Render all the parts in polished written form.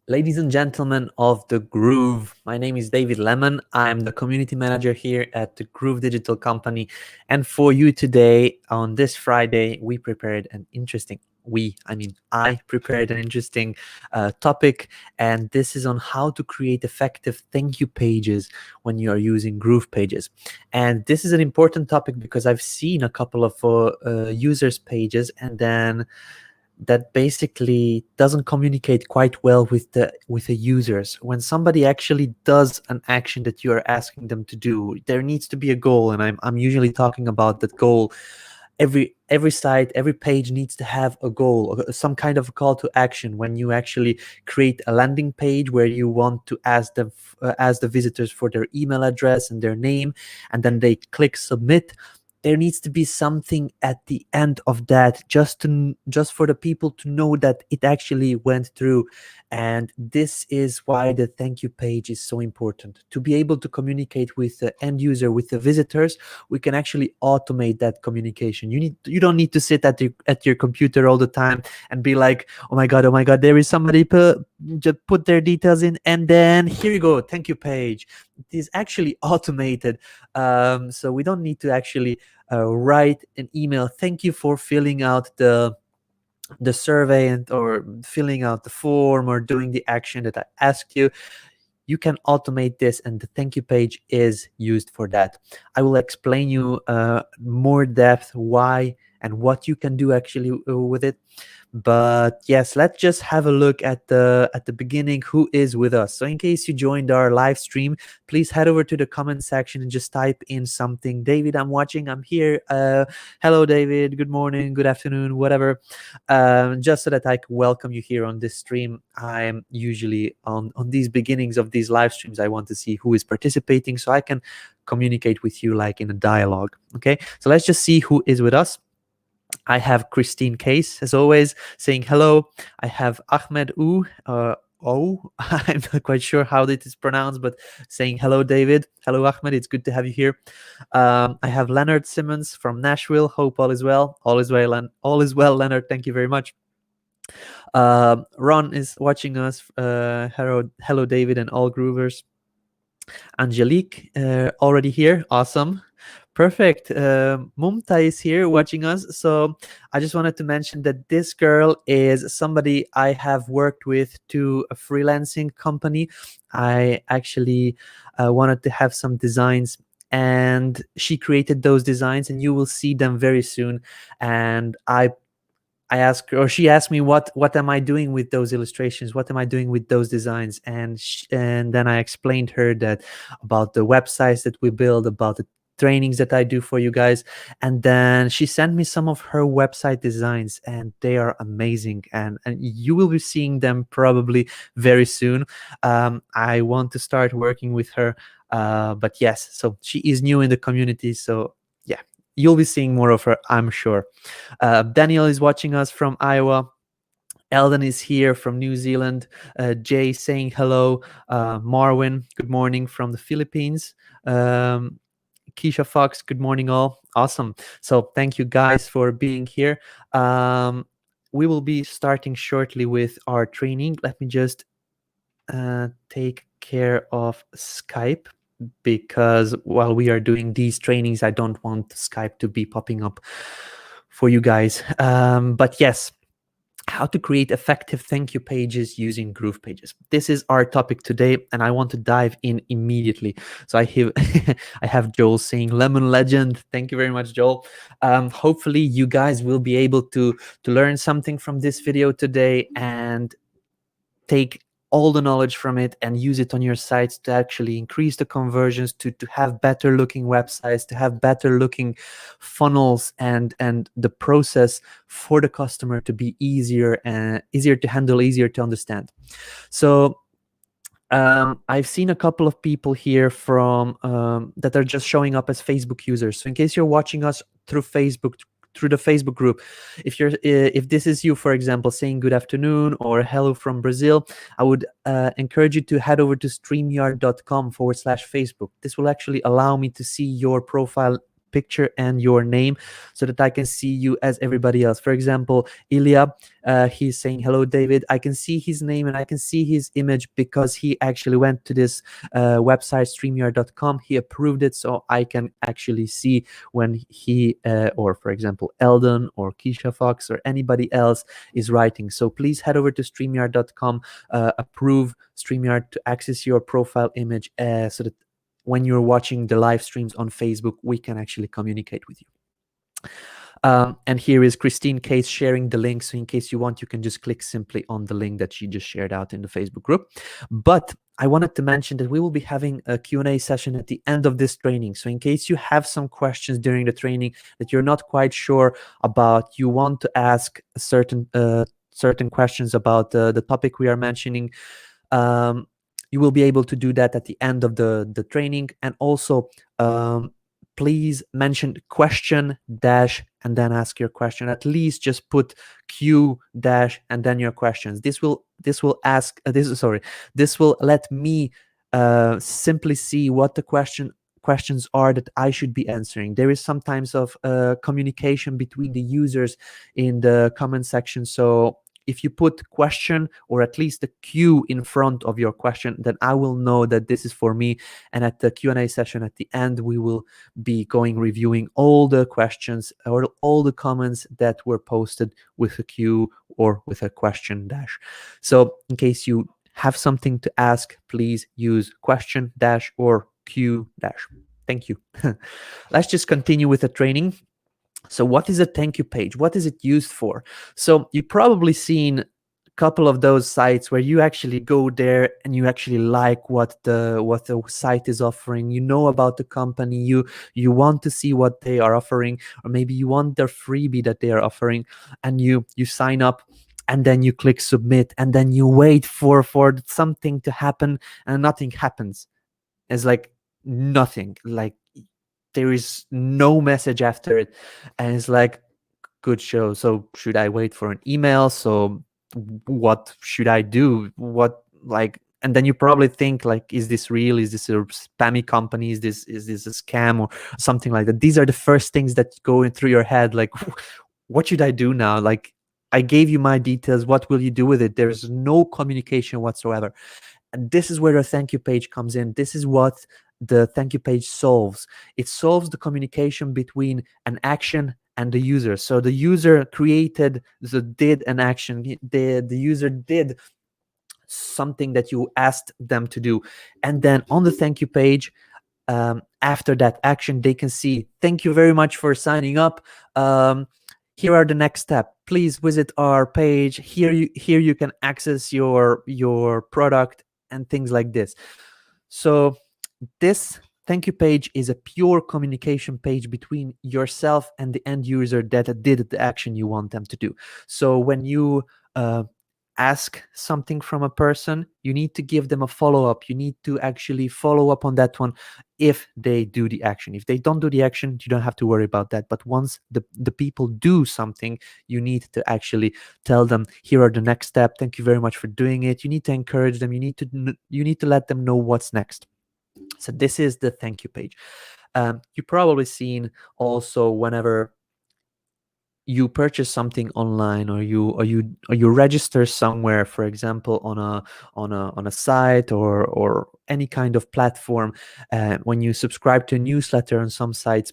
Ladies and gentlemen of the Groove, my name is David Lemon. I'm the community manager here at the Groove Digital Company. And for you today, on this Friday, we prepared an interesting I prepared an interesting topic, and this is on how to create effective thank you pages when you are using GroovePages. And this is an important topic because I've seen a couple of users' pages, and then that basically doesn't communicate quite well with the users. When somebody actually does an action that you are asking them to do, there needs to be a goal, and I'm usually talking about that goal. Every site, every page needs to have a goal, some kind of a call to action. When you actually create a landing page where you want to ask the visitors for their email address and their name, and then they click submit, there needs to be something at the end of that, just for the people to know that it actually went through. And this is why the thank you page is so important, to be able to communicate with the end user, with the visitors. We can actually automate that communication. You don't need to sit at your computer all the time and be like, oh my god, there is somebody just put their details in, and then here you go, thank you page. It is actually automated. So we don't need to actually write an email, thank you for filling out the survey and or filling out the form or doing the action that I asked you. You can automate this, and the thank you page is used for that. I will explain you more depth why and what you can do actually with it. But yes, let's just have a look at the beginning, who is with us. So in case you joined our live stream, please head over to the comment section and just type in something. David, I'm watching, I'm here. Hello David, good morning, good afternoon, whatever. Just so that I can welcome you here on this stream. I'm usually on these beginnings of these live streams, I want to see who is participating so I can communicate with you like in a dialogue. Okay, so let's just see who is with us. I have Christine Case, as always, saying hello. I have Ahmed U. I'm not quite sure how it is pronounced, but saying hello, David. Hello, Ahmed. It's good to have you here. I have Leonard Simmons from Nashville. Hope all is well. All is well, all is well, Leonard. Thank you very much. Ron is watching us. Hello, David, and all groovers. Angelique, already here. Awesome. Perfect. Mumta is here watching us. So I just wanted to mention that this girl is somebody I have worked with to a freelancing company. I actually wanted to have some designs, and she created those designs, and you will see them very soon. And I asked her, or she asked me, what am I doing with those illustrations? What am I doing with those designs? And then I explained her that about the websites that we build, about the trainings that I do for you guys. And then she sent me some of her website designs, and they are amazing. And you will be seeing them probably very soon. I want to start working with her. But yes, so she is new in the community. So yeah, you'll be seeing more of her, I'm sure. Daniel is watching us from Iowa. Eldon is here from New Zealand. Jay saying hello. Marwin, good morning from the Philippines. Keisha Fox, good morning all. Awesome. So thank you guys for being here. We will be starting shortly with our training. Let me just take care of Skype, because while we are doing these trainings, I don't want Skype to be popping up for you guys. But yes, how to create effective thank you pages using GroovePages. This is our topic today, and I want to dive in immediately. So I have I have Joel saying lemon legend. Thank you very much, Joel. Hopefully you guys will be able to learn something from this video today and take all the knowledge from it and use it on your sites to actually increase the conversions, to have better looking websites, to have better looking funnels, and the process for the customer to be easier and easier to handle, easier to understand. So I've seen a couple of people here from that are just showing up as Facebook users. So in case you're watching us through Facebook, through the Facebook group, if this is you, for example, saying good afternoon or hello from Brazil, I would encourage you to head over to streamyard.com/Facebook. This will actually allow me to see your profile picture and your name so that I can see you as everybody else. For example, Ilya, he's saying, hello, David. I can see his name and I can see his image because he actually went to this website, StreamYard.com. He approved it, so I can actually see when he, or for example, Eldon or Keisha Fox or anybody else is writing. So please head over to StreamYard.com, approve StreamYard to access your profile image so that when you're watching the live streams on Facebook, we can actually communicate with you. And here is Christine Case sharing the link. So in case you want, you can just click simply on the link that she just shared out in the Facebook group. But I wanted to mention that we will be having a Q&A session at the end of this training. So in case you have some questions during the training that you're not quite sure about, you want to ask certain questions about the topic we are mentioning, you will be able to do that at the end of the training. And also, please mention question dash and then ask your question. At least just put Q dash and then your questions. This will let me simply see what the questions are that I should be answering. There is sometimes of communication between the users in the comment section. So if you put question or at least the Q in front of your question, then I will know that this is for me. And at the Q&A session at the end, we will be reviewing all the questions or all the comments that were posted with a Q or with a question dash. So in case you have something to ask, please use question dash or Q dash. Thank you. Let's just continue with the training. So what is a thank you page? What is it used for? So you've probably seen a couple of those sites where you actually go there and you actually like what the site is offering. You know about the company. You want to see what they are offering, or maybe you want their freebie that they are offering, and you sign up. And then you click submit, and then you wait for something to happen, and nothing happens. It's like nothing. Like there is no message after it, and it's like, good show. So should I wait for an email? So what should I do? And then you probably think like, is this real? Is this a spammy company? Is this a scam or something like that? These are the first things that go through your head. Like, what should I do now? Like, I gave you my details. What will you do with it? There's no communication whatsoever. And this is where a thank you page comes in. This is what the thank you page solves. It solves the communication between an action and the user. So the user did an action. The user did something that you asked them to do. And then on the thank you page, after that action, they can see, thank you very much for signing up. Here are the next step. Please visit our page. Here you can access your product and things like this. So this thank you page is a pure communication page between yourself and the end user that did the action you want them to do. So when you ask something from a person, you need to give them a follow-up. You need to actually follow up on that one if they do the action. If they don't do the action, you don't have to worry about that. But once the people do something, you need to actually tell them, here are the next step. Thank you very much for doing it. You need to encourage them. You need to let them know what's next. So this is the thank you page. You've probably seen also whenever you purchase something online, or you register somewhere, for example, on a site or any kind of platform, when you subscribe to a newsletter on some sites,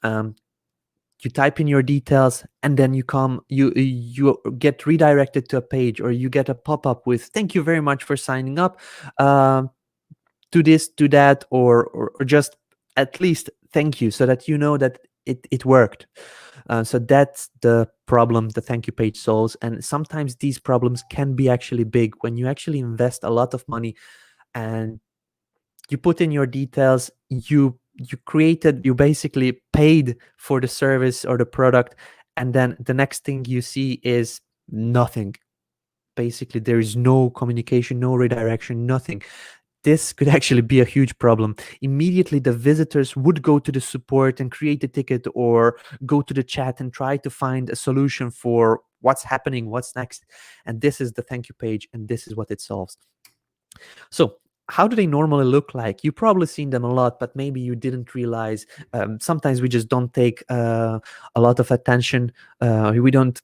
you type in your details, and then you get redirected to a page, or you get a pop-up with, thank you very much for signing up, do this, do that, or just at least thank you, so that you know that it worked. So that's the problem the thank you page solves. And sometimes these problems can be actually big when you actually invest a lot of money and you put in your details, you basically paid for the service or the product, and then the next thing you see is nothing. Basically, there is no communication, no redirection, nothing. This could actually be a huge problem. Immediately, the visitors would go to the support and create a ticket, or go to the chat and try to find a solution for what's happening, what's next. And this is the thank you page, and this is what it solves. So how do they normally look like? You probably seen them a lot, but maybe you didn't realize. Sometimes we just don't take a lot of attention. We don't.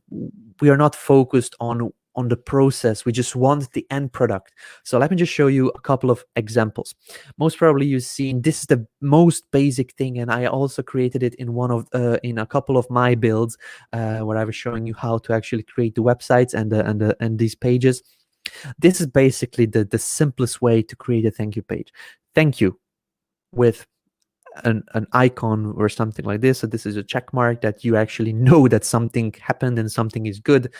We are not focused on the process. We just want the end product. So let me just show you a couple of examples. Most probably you've seen, this is the most basic thing, and I also created it in in a couple of my builds where I was showing you how to actually create the websites and these pages. This is basically the simplest way to create a thank you page. Thank you with an icon or something like this. So this is a check mark that you actually know that something happened and something is good.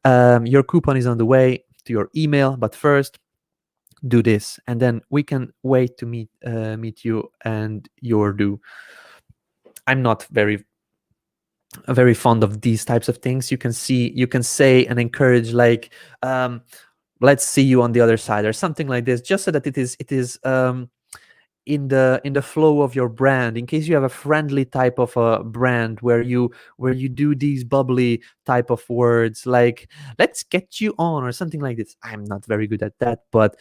Your coupon is on the way to your email, but first do this, and then we can wait to meet you and your due. I'm not very fond of these types of things. You can say and encourage, like, let's see you on the other side or something like this, just so that it is in the flow of your brand, in case you have a friendly type of a brand where you do these bubbly type of words, like let's get you on or something like this. I'm not very good at that, but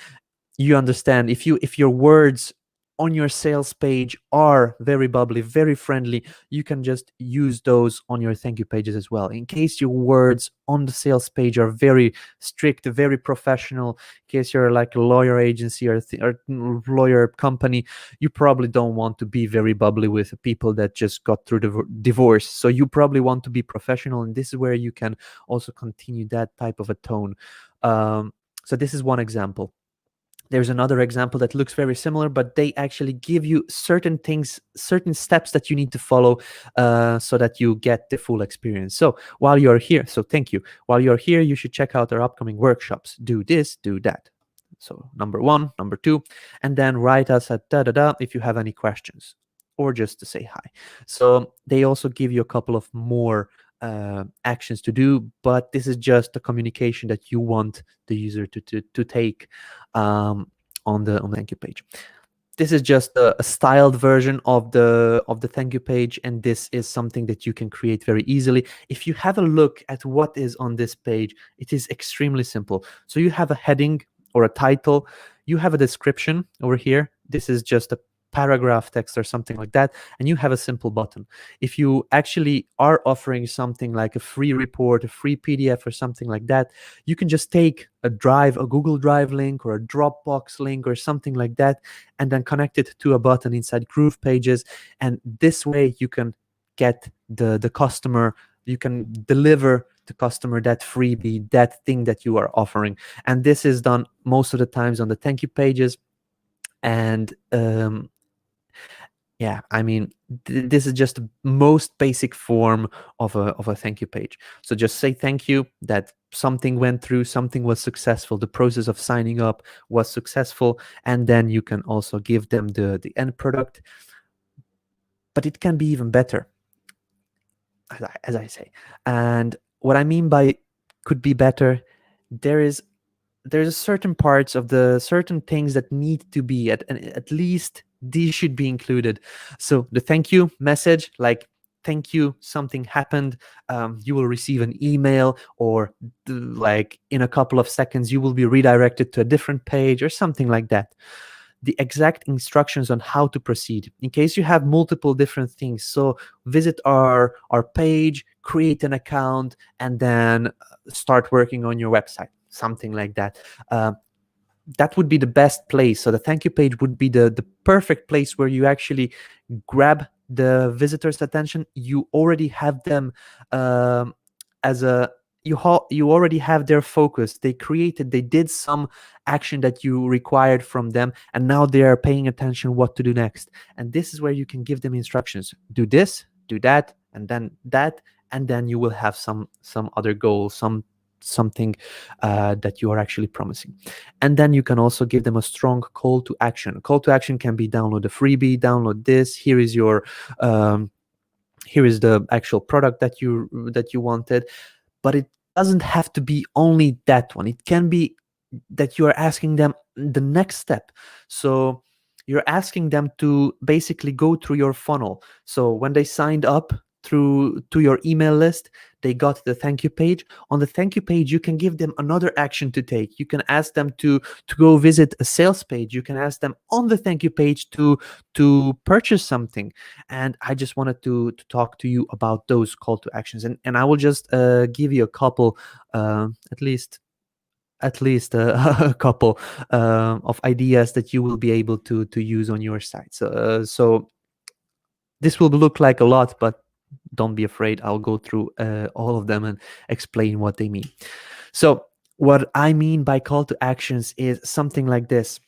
you understand, if your words on your sales page are very bubbly, very friendly, you can just use those on your thank you pages as well. In case your words on the sales page are very strict, very professional, in case you're like a lawyer agency or lawyer company, you probably don't want to be very bubbly with people that just got through the divorce. So you probably want to be professional, and this is where you can also continue that type of a tone. So this is one example. There's another example that looks very similar, but they actually give you certain things, certain steps that you need to follow so that you get the full experience. So while you're here, so thank you. While you're here, you should check out our upcoming workshops. Do this, do that. So number 1, number 2, and then write us at if you have any questions, or just to say hi. So they also give you a couple of more actions to do, but this is just the communication that you want the user to take on the thank you page. This is just a styled version of the thank you page, and this is something that you can create very easily. If you have a look at what is on this page, it is extremely simple. So you have a heading or a title, you have a description over here. This is just a paragraph text or something like that, and you have a simple button. If you actually are offering something like a free report, a free PDF or something like that, you can just take a Google Drive link or a Dropbox link or something like that, and then connect it to a button inside GroovePages, and this way you can get the customer, you can deliver the customer that freebie, that thing that you are offering. And this is done most of the times on the thank you pages. And yeah, I mean, this is just the most basic form of a thank you page. So just say thank you, that something went through, something was successful, the process of signing up was successful, and then you can also give them the end product. But it can be even better, as I say. And what I mean by could be better, there's certain parts of the certain things that need to be at least these should be included. So the thank you message, like, thank you, something happened, you will receive an email, or like in a couple of seconds you will be redirected to a different page or something like that. The exact instructions on how to proceed in case you have multiple different things. So visit our page, create an account, and then start working on your website, something like that. That would be the best place. So the thank you page would be the perfect place where you actually grab the visitor's attention. You already have them as a you already have their focus. They did some action that you required from them, and now they are paying attention what to do next. And this is where you can give them instructions: do this, do that, and then that, and then you will have some other goal, something that you are actually promising. And then you can also give them a strong call to action. Call to action can be download the freebie, download this, here is your here is the actual product that you wanted. But it doesn't have to be only that one. It can be that you are asking them the next step. So you're asking them to basically go through your funnel. So when they signed up, to your email list. They got the thank you page. On the thank you page, you can give them another action to take. You can ask them to go visit a sales page. You can ask them on the thank you page to purchase something. And I just wanted to talk to you about those call to actions. And I will just give you a couple, at least a couple of ideas that you will be able to use on your site. So this will look like a lot, but don't be afraid. I'll go through all of them and explain what they mean. So what I mean by call to actions is something like this.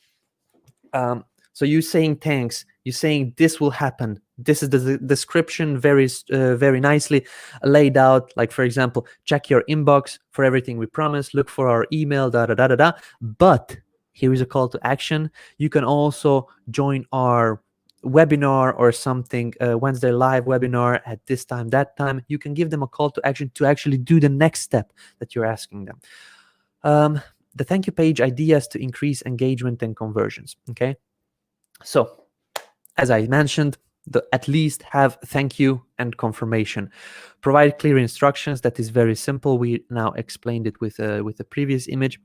So you saying thanks, you saying this will happen. This is the description, very nicely laid out. Like, for example, check your inbox for everything we promised. Look for our email, da da da da da. But here is a call to action. You can also join our webinar or something, Wednesday live webinar at this time, that time. You can give them a call to action to actually do the next step that you're asking them. The thank you page ideas to increase engagement and conversions. Okay, so as I mentioned, at least have thank you and confirmation. Provide clear instructions. That is very simple. We now explained it with the previous image.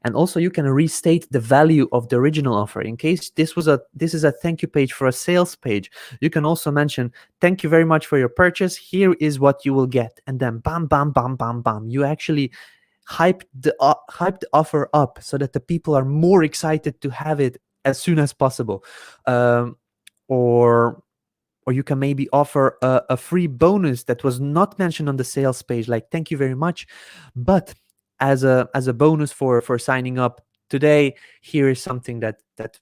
And also you can restate the value of the original offer. In case this is a thank you page for a sales page, you can also mention, thank you very much for your purchase. Here is what you will get. And then bam, bam, bam, bam, bam. You actually hype the offer up so that the people are more excited to have it as soon as possible. Or you can maybe offer a free bonus that was not mentioned on the sales page, like thank you very much, but as a bonus for signing up today, here is something that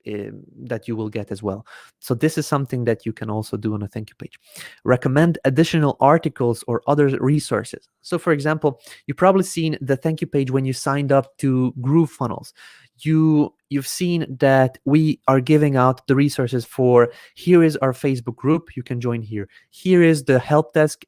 you will get as well. So this is something that you can also do on a thank you page. Recommend additional articles or other resources. So for example, you've probably seen the thank you page when you signed up to GrooveFunnels. You've seen that we are giving out the resources for, here is our Facebook group, you can join here. Here is the help desk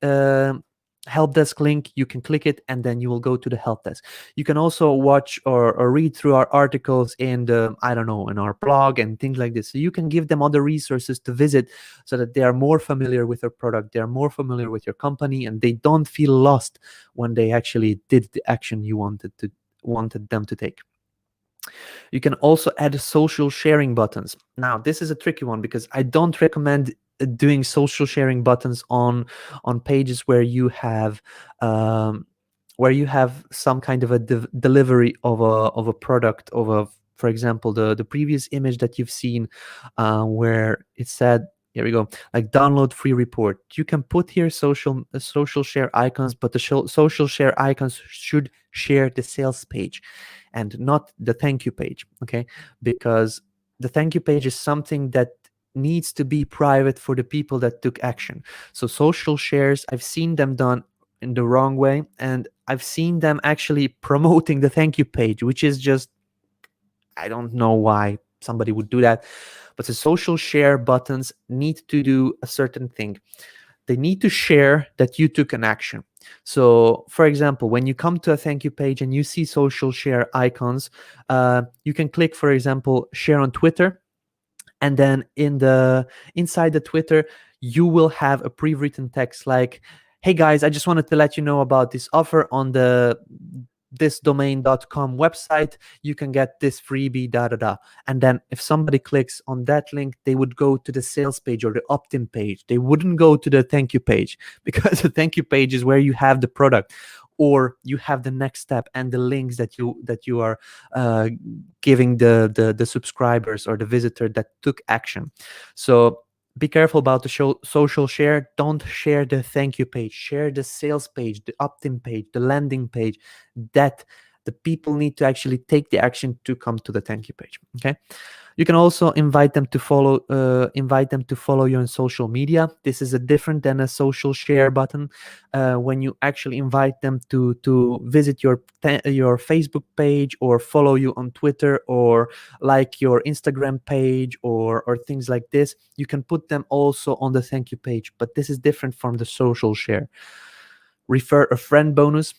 link, you can click it and then you will go to the help desk. You can also watch or read through our articles in the, I don't know, in our blog and things like this. So you can give them other resources to visit so that they are more familiar with your product, they are more familiar with your company, and they don't feel lost when they actually did the action you wanted them to take. You can also add social sharing buttons. Now, this is a tricky one because I don't recommend doing social sharing buttons on pages where you have some kind of a delivery of a product, for example, the previous image that you've seen, where it said, here we go, like download free report. You can put here social share icons, but the social share icons should share the sales page and not the thank you page, okay? Because the thank you page is something that needs to be private for the people that took action. So social shares, I've seen them done in the wrong way, and I've seen them actually promoting the thank you page, which is just, I don't know why somebody would do that. But the social share buttons need to do a certain thing. They need to share that you took an action. So, for example, when you come to a thank you page and you see social share icons, you can click, for example, share on Twitter, and then inside the Twitter, you will have a pre-written text like, hey guys, I just wanted to let you know about this offer on the thisdomain.com website. You can get this freebie, da da da. And then if somebody clicks on that link, they would go to the sales page or the opt-in page. They wouldn't go to the thank you page, because the thank you page is where you have the product, or you have the next step and the links that you are giving the subscribers or the visitor that took action. So be careful about the social share. Don't share the thank you page. Share the sales page, the opt-in page, the landing page, that the people need to actually take the action to come to the thank you page. Okay. You can also invite them to follow you on social media. This is a different than a social share button. When you actually invite them to visit your Facebook page, or follow you on Twitter, or like your Instagram page, or things like this, you can put them also on the thank you page. But this is different from the social share. Refer a friend bonus.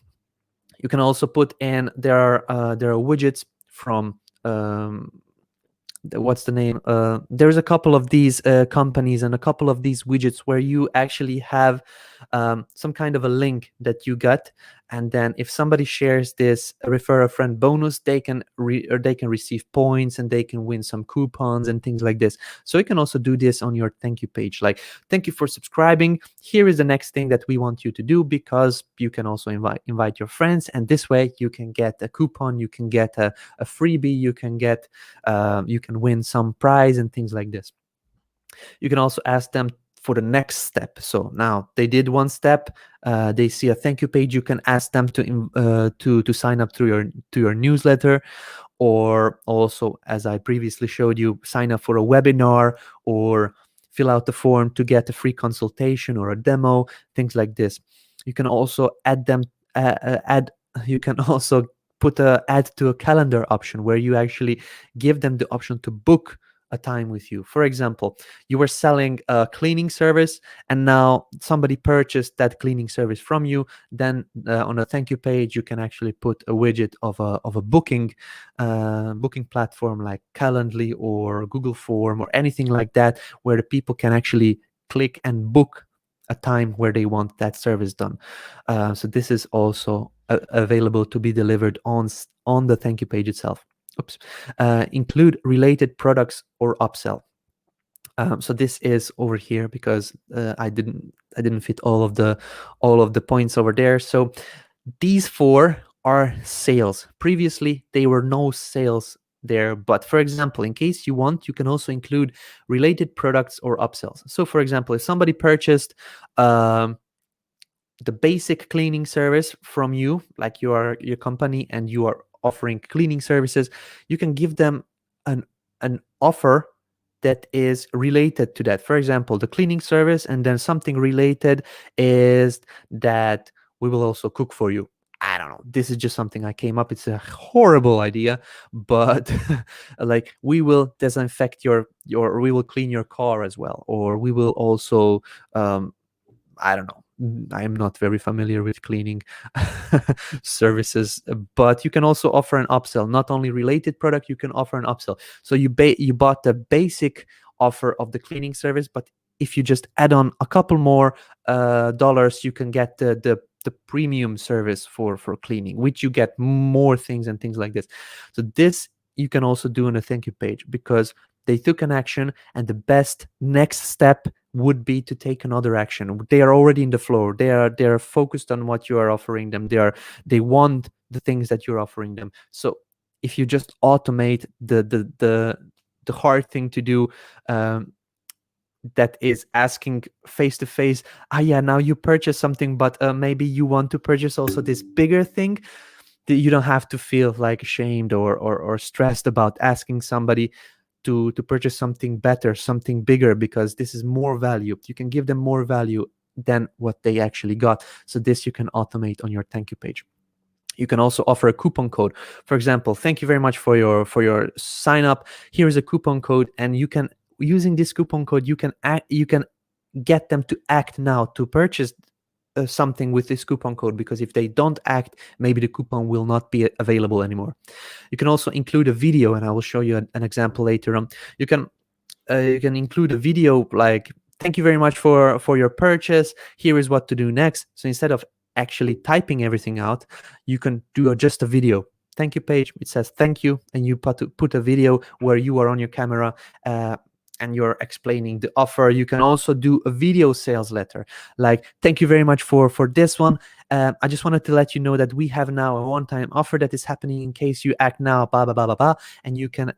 You can also put in, there are widgets from what's the name, there's a couple of these companies and a couple of these widgets where you actually have some kind of a link that you got, and then if somebody shares this refer a friend bonus, they can receive points and they can win some coupons and things like this. So you can also do this on your thank you page, like, thank you for subscribing, here is the next thing that we want you to do, because you can also invite your friends, and this way you can get a coupon, you can get a freebie, you can get you can win some prize and things like this. You can also ask them for the next step. So now they did one step, they see a thank you page, you can ask them to sign up to your newsletter, or also, as I previously showed you, sign up for a webinar or fill out the form to get a free consultation or a demo, things like this. You can also add them you can also put a add to a calendar option where you actually give them the option to book a time with you. For example, you were selling a cleaning service and now somebody purchased that cleaning service from you. Then on a thank you page, you can actually put a widget of a booking platform like Calendly or Google Form or anything like that, where the people can actually click and book a time where they want that service done. So this is also available to be delivered on the thank you page itself. Oops. Include related products or upsell. So this is over here because I didn't fit all of the points over there. So these four are sales. Previously, they were no sales there. But for example, in case you want, you can also include related products or upsells. So for example, if somebody purchased the basic cleaning service from you, like your company, and you are offering cleaning services, you can give them an offer that is related to that. For example, the cleaning service, and then something related is that we will also cook for you. I don't know. This is just something I came up. It's a horrible idea, but like, we will disinfect we will clean your car as well, or we will also I don't know. I'm not very familiar with cleaning services, but you can also offer an upsell. Not only related product, you can offer an upsell. So you bought the basic offer of the cleaning service, but if you just add on a couple more dollars, you can get the premium service for cleaning, which you get more things and things like this. So this you can also do on a thank you page, because they took an action, and the best next step would be to take another action. They are already in the flow. They are focused on what you are offering them. They want the things that you're offering them. So if you just automate the hard thing to do, that is asking face to face, yeah, now you purchase something, but maybe you want to purchase also this bigger thing, that you don't have to feel like ashamed or stressed about asking somebody to purchase something better, something bigger, because this is more value. You can give them more value than what they actually got. So this you can automate on your thank you page. You can also offer a coupon code. For example, thank you very much for your sign up. Here is a coupon code, and you can, using this coupon code, you can get them to act now to purchase something with this coupon code, because if they don't act, maybe the coupon will not be available anymore. You can also include a video, and I will show you an example later on. You can include a video like, thank you very much for your purchase, here is what to do next. So instead of actually typing everything out, you can do just a video. Thank you page, it says thank you, and you put a video where you are on your camera and you're explaining the offer. You can also do a video sales letter, like, thank you very much for this one. I just wanted to let you know that we have now a one-time offer that is happening in case you act now, blah, blah, blah, blah, blah. And you can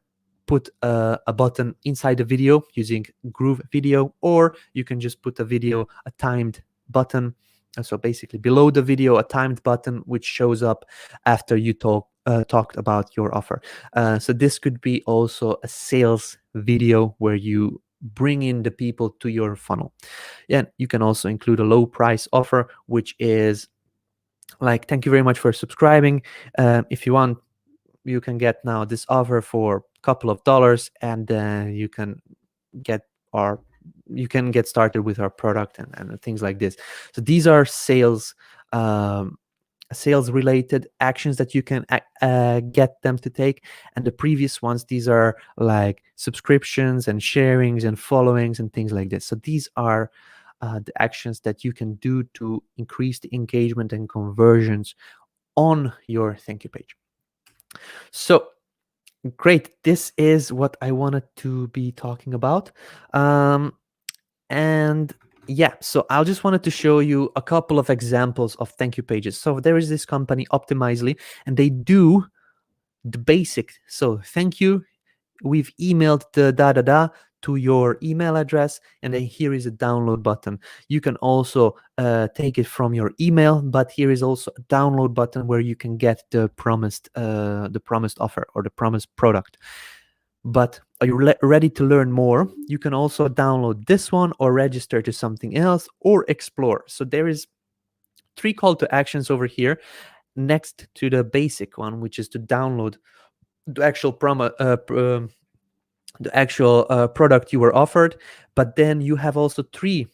put a button inside the video using Groove Video, or you can just put a timed button. So basically below the video, a timed button which shows up after you talked about your offer. So this could be also a sales video where you bring in the people to your funnel. Yeah, you can also include a low price offer, which is like, thank you very much for subscribing. If you want, you can get now this offer for a couple of dollars, and then you can get started with our product and things like this. So these are sales sales related actions that you can get them to take. And the previous ones, these are like subscriptions and sharings and followings and things like this. So these are the actions that you can do to increase the engagement and conversions on your thank you page. So great, this is what I wanted to be talking about. And yeah, so I just wanted to show you a couple of examples of thank you pages. So there is this company Optimizely, and they do the basic. So thank you, we've emailed the to your email address, and then here is a download button. You can also take it from your email, but here is also a download button where you can get the promised offer or the promised product. But are you ready to learn more? You can also download this one or register to something else or explore. So there is 3 call to actions over here next to the basic one, which is to download the actual product you were offered. But then you have also 3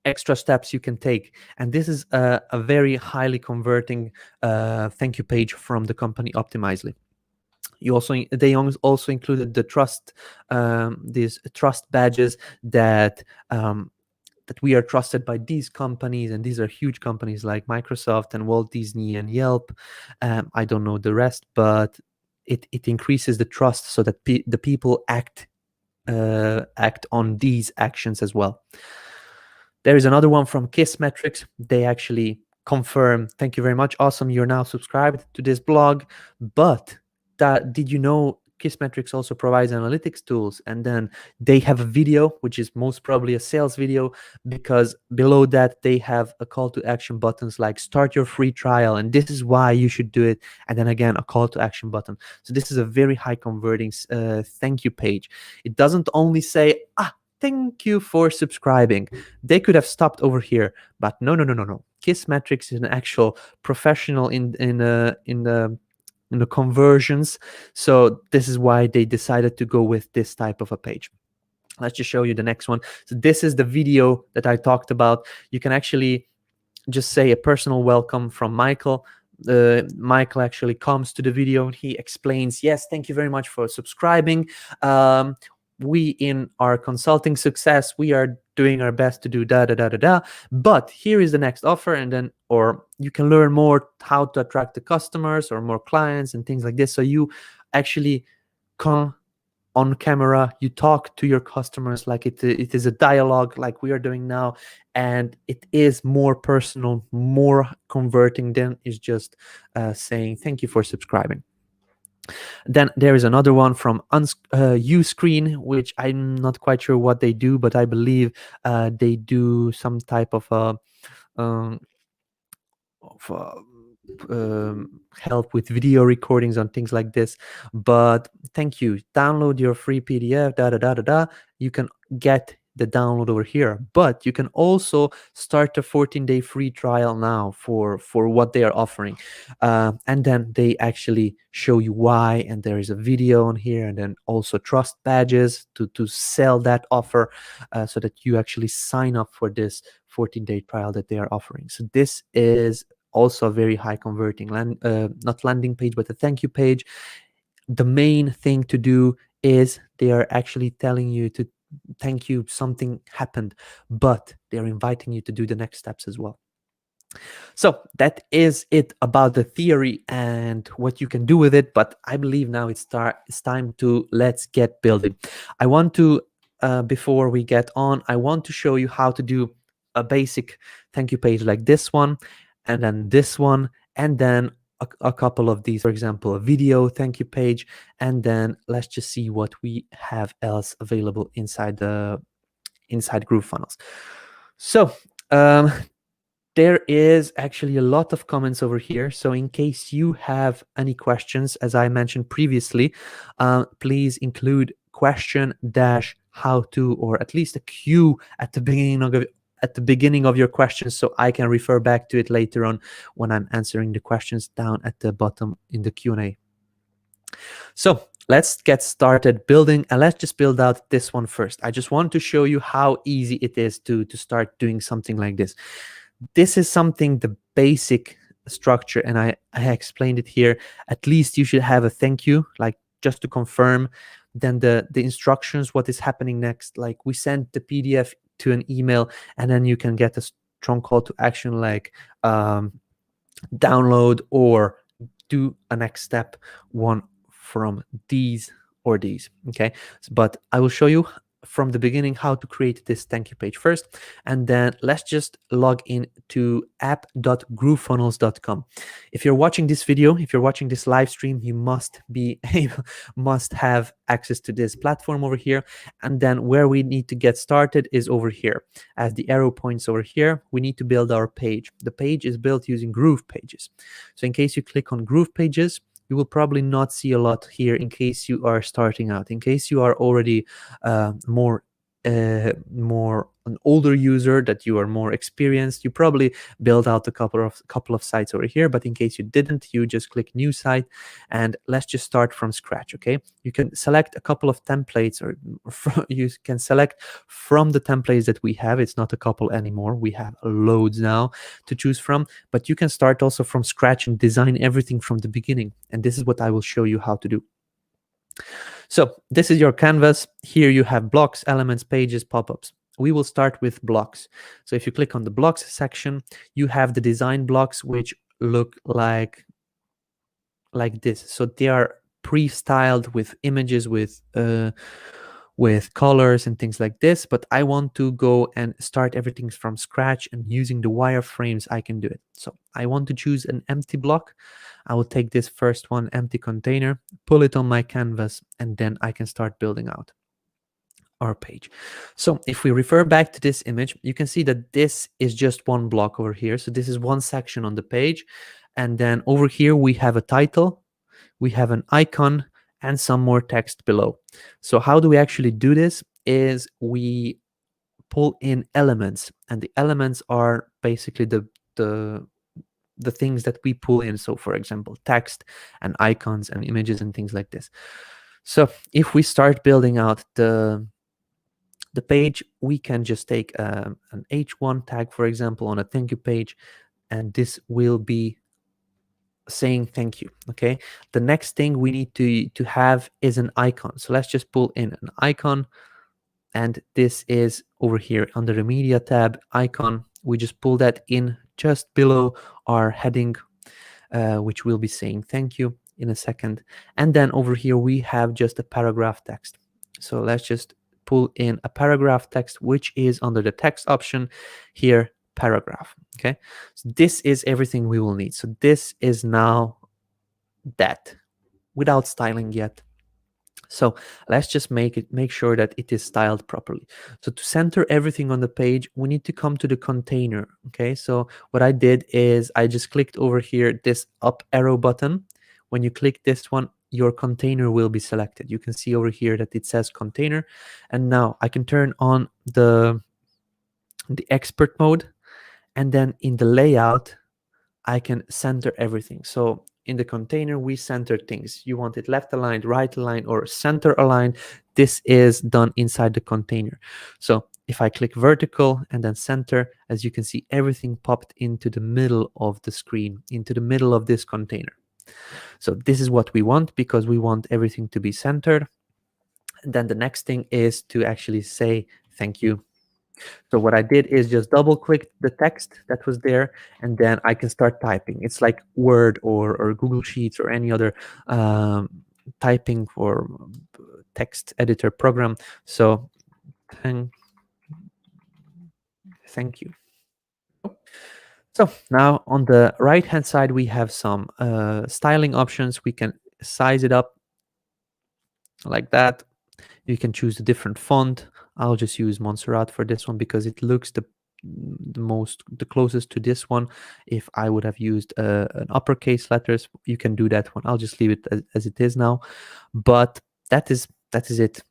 extra steps you can take, and this is a very highly converting thank you page from the company Optimizely. They also included the these trust badges that we are trusted by these companies, and these are huge companies like Microsoft and Walt Disney and Yelp. I don't know the rest, but it increases the trust so that the people act on these actions as well. There is another one from Kissmetrics. They actually confirm, thank you very much, awesome, you're now subscribed to this blog. But did you know Kissmetrics also provides analytics tools? And then they have a video, which is most probably a sales video, because below that they have a call to action buttons like start your free trial, and this is why you should do it, and then again a call to action button. So this is a very high converting thank you page. It doesn't only say thank you for subscribing. They could have stopped over here, but no. Kissmetrics is an actual professional in the conversions. So this is why they decided to go with this type of a page. Let's just show you the next one. So this is the video that I talked about. You can actually just say a personal welcome from Michael. Michael actually comes to the video and he explains, yes, thank you very much for subscribing. We in our consulting success, we are doing our best to do but here is the next offer, and then, or you can learn more how to attract the customers or more clients and things like this. So you actually come on camera, you talk to your customers like it is a dialogue like we are doing now, and it is more personal, more converting than is just saying thank you for subscribing. Then there is another one from Uscreen, which I'm not quite sure what they do, but I believe they do some type of help with video recordings and things like this. But thank you. Download your free PDF. You can get the download over here, but you can also start a 14-day free trial now for what they are offering, and then they actually show you why, and there is a video on here, and then also trust badges to sell that offer, so that you actually sign up for this 14-day trial that they are offering. So this is also a very high converting not landing page, but a thank you page. The main thing to do is they are actually telling you to thank you, something happened, but they're inviting you to do the next steps as well. So that is it about the theory and what you can do with it. But I believe now it's time to let's get building. I want to, before we get on, I want to show you how to do a basic thank you page like this one, and then this one, and then a couple of these, for example, a video thank you page, and then let's just see what we have else available inside GrooveFunnels. So there is actually a lot of comments over here. So in case you have any questions, as I mentioned previously, please include question dash how to, or at least a Q at the beginning of your questions, so I can refer back to it later on when I'm answering the questions down at the bottom in the Q&A. So let's get started building, and let's just build out this one first. I just want to show you how easy it is to start doing something like this. This is something, the basic structure, and I explained it here. At least you should have a thank you, like just to confirm. Then the instructions, what is happening next, like we send the PDF to an email, and then you can get a strong call to action, like download or do a next step, one from these or these. Okay, but I will show you from the beginning how to create this thank you page first, and then let's just log in to app.groovefunnels.com. If you're watching this video, if you're watching this live stream, you must be able, must have access to this platform over here. And then where we need to get started is over here. As the arrow points over here, we need to build our page. The page is built using GroovePages. So in case you click on GroovePages, you will probably not see a lot here in case you are starting out. In case you are already more an older user, that you are more experienced, you probably build out a couple of sites over here. But in case you didn't, you just click new site, and let's just start from scratch. Okay, you can select a couple of templates, or you can select from the templates that we have. It's not a couple anymore, we have loads now to choose from, but you can start also from scratch and design everything from the beginning, and this is what I will show you how to do. So this is your canvas. Here you have blocks, elements, pages, pop-ups. We will start with blocks. So if you click on the blocks section, you have the design blocks, which look like this. So they are pre-styled with images, with colors and things like this. But I want to go and start everything from scratch, and using the wireframes I can do it. So I want to choose an empty block. I will take this first one, empty container, pull it on my canvas, and then I can start building out our page. So if we refer back to this image, you can see that this is just one block over here. So this is one section on the page. And then over here, we have a title, we have an icon, and some more text below. So how do we actually do this? Is we pull in elements, and the elements are basically the things that we pull in. So for example, text and icons and images and things like this. So if we start building out the page, we can just take an H1 tag, for example, on a thank you page, and this will be saying thank you. Okay, the next thing we need to have is an icon. So let's just pull in an icon, and this is over here under the media tab, icon. We just pull that in just below our heading, which will be saying thank you in a second. And then over here we have just a paragraph text. So let's just pull in a paragraph text, which is under the text option here, paragraph. Okay, so this is everything we will need. So this is now that without styling yet. So let's just make sure that it is styled properly. So to center everything on the page, we need to come to the container. Okay, so what I did is I just clicked over here this up arrow button. When you click this one, your container will be selected. You can see over here that it says container, and now I can turn on the expert mode, and then in the layout I can center everything. So in the container, we center things. You want it left aligned, right aligned, or center aligned. This is done inside the container. So if I click vertical and then center, as you can see, everything popped into the middle of the screen, into the middle of this container. So this is what we want, because we want everything to be centered. And then the next thing is to actually say thank you. So what I did is just double click the text that was there, and then I can start typing. It's like Word or Google Sheets or any other typing or text editor program. So thank you. So now on the right hand side, we have some styling options. We can size it up like that. You can choose a different font. I'll just use Montserrat for this one because it looks the closest to this one. If I would have used an uppercase letters, you can do that one. I'll just leave it as it is now. But that is it.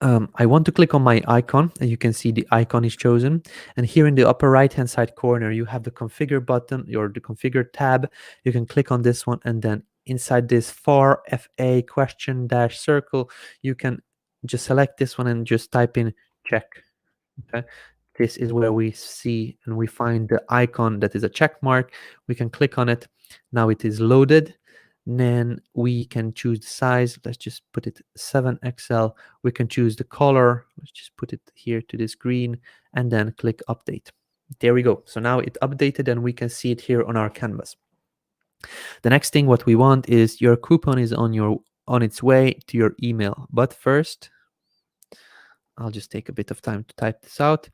I want to click on my icon, and you can see the icon is chosen. And here in the upper right hand side corner, you have the configure button or the configure tab. You can click on this one, and then inside this FAR FA question dash circle, you can just select this one and just type in check. Okay, This is where we see and we find the icon that is a check mark. We can click on it. Now it is loaded. Then we can choose the size. Let's just put it 7XL. We can choose the color. Let's just put it here to this green and then click update. There we go. So now it updated and we can see it here on our canvas. The next thing what we want is your coupon is on its way to your email. But first, I'll just take a bit of time to type this out.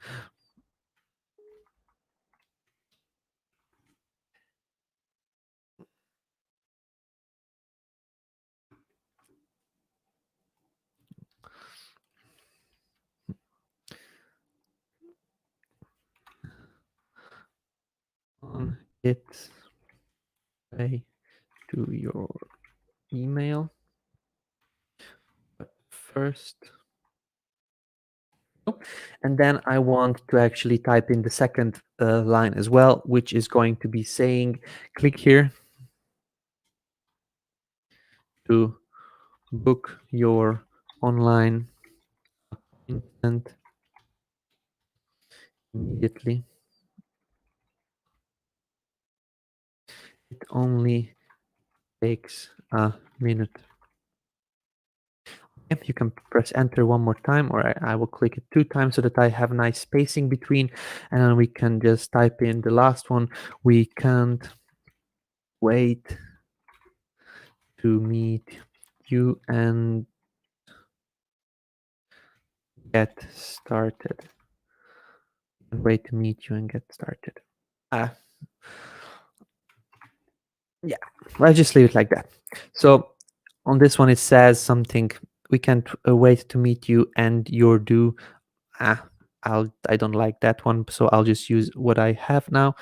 On its way to your email. But first, and then I want to actually type in the second line as well, which is going to be saying, click here to book your online appointment immediately. It only takes a minute. You can press enter one more time, or I will click it 2 times so that I have nice spacing between, and then we can just type in the last one. We can't wait to meet you and get started. Can't wait to meet you and get started. Yeah, I'll just leave it like that. So on this one, it says something, we can't wait to meet you and you're due. I don't like that one, so I'll just use what I have now.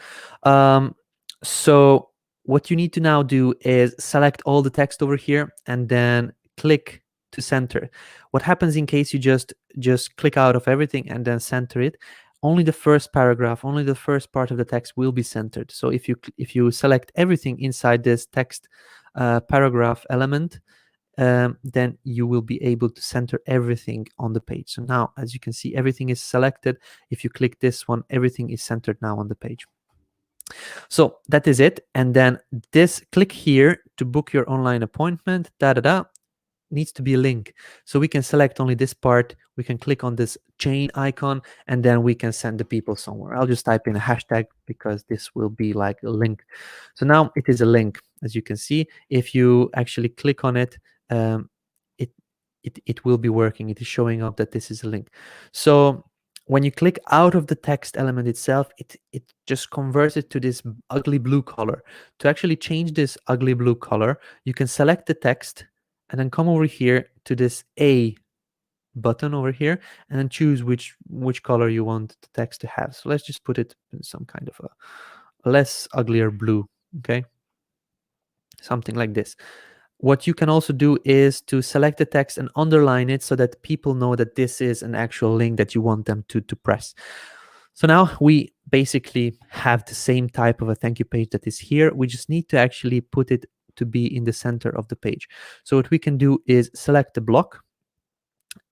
So what you need to now do is select all the text over here and then click to center. What happens in case you just click out of everything and then center it? Only the first paragraph, only the first part of the text will be centered. So if you select everything inside this text paragraph element, then you will be able to center everything on the page. So now, as you can see, everything is selected. If you click this one, everything is centered now on the page. So that is it. And then this, click here to book your online appointment, needs to be a link. So we can select only this part. We can click on this chain icon, and then we can send the people somewhere. I'll just type in a hashtag because this will be like a link. So now it is a link. As you can see, if you actually click on it, it will be working. It is showing up that this is a link. So when you click out of the text element itself, it just converts it to this ugly blue color. To actually change this ugly blue color, you can select the text and then come over here to this A button over here and then choose which color you want the text to have. So let's just put it in some kind of a less uglier blue, okay? Something like this. What you can also do is to select the text and underline it so that people know that this is an actual link that you want them to press. So now we basically have the same type of a thank you page that is here. We just need to actually put it to be in the center of the page. So what we can do is select the block,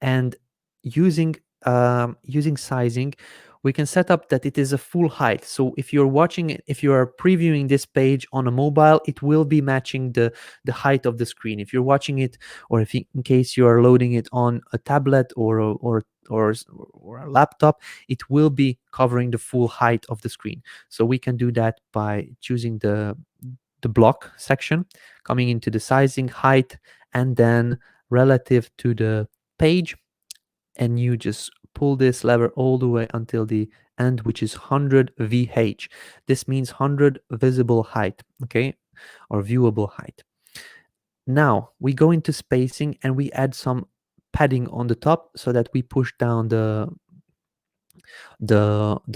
and using sizing, we can set up that it is a full height. So if you're watching it, if you are previewing this page on a mobile, it will be matching the height of the screen. If you're watching it, or if in case you are loading it on a tablet or a laptop, it will be covering the full height of the screen. So we can do that by choosing the block section, coming into the sizing, height, and then relative to the page, and you just pull this lever all the way until the end, which is 100 VH. This means 100 visible height, okay, or viewable height. Now we go into spacing and we add some padding on the top so that we push down the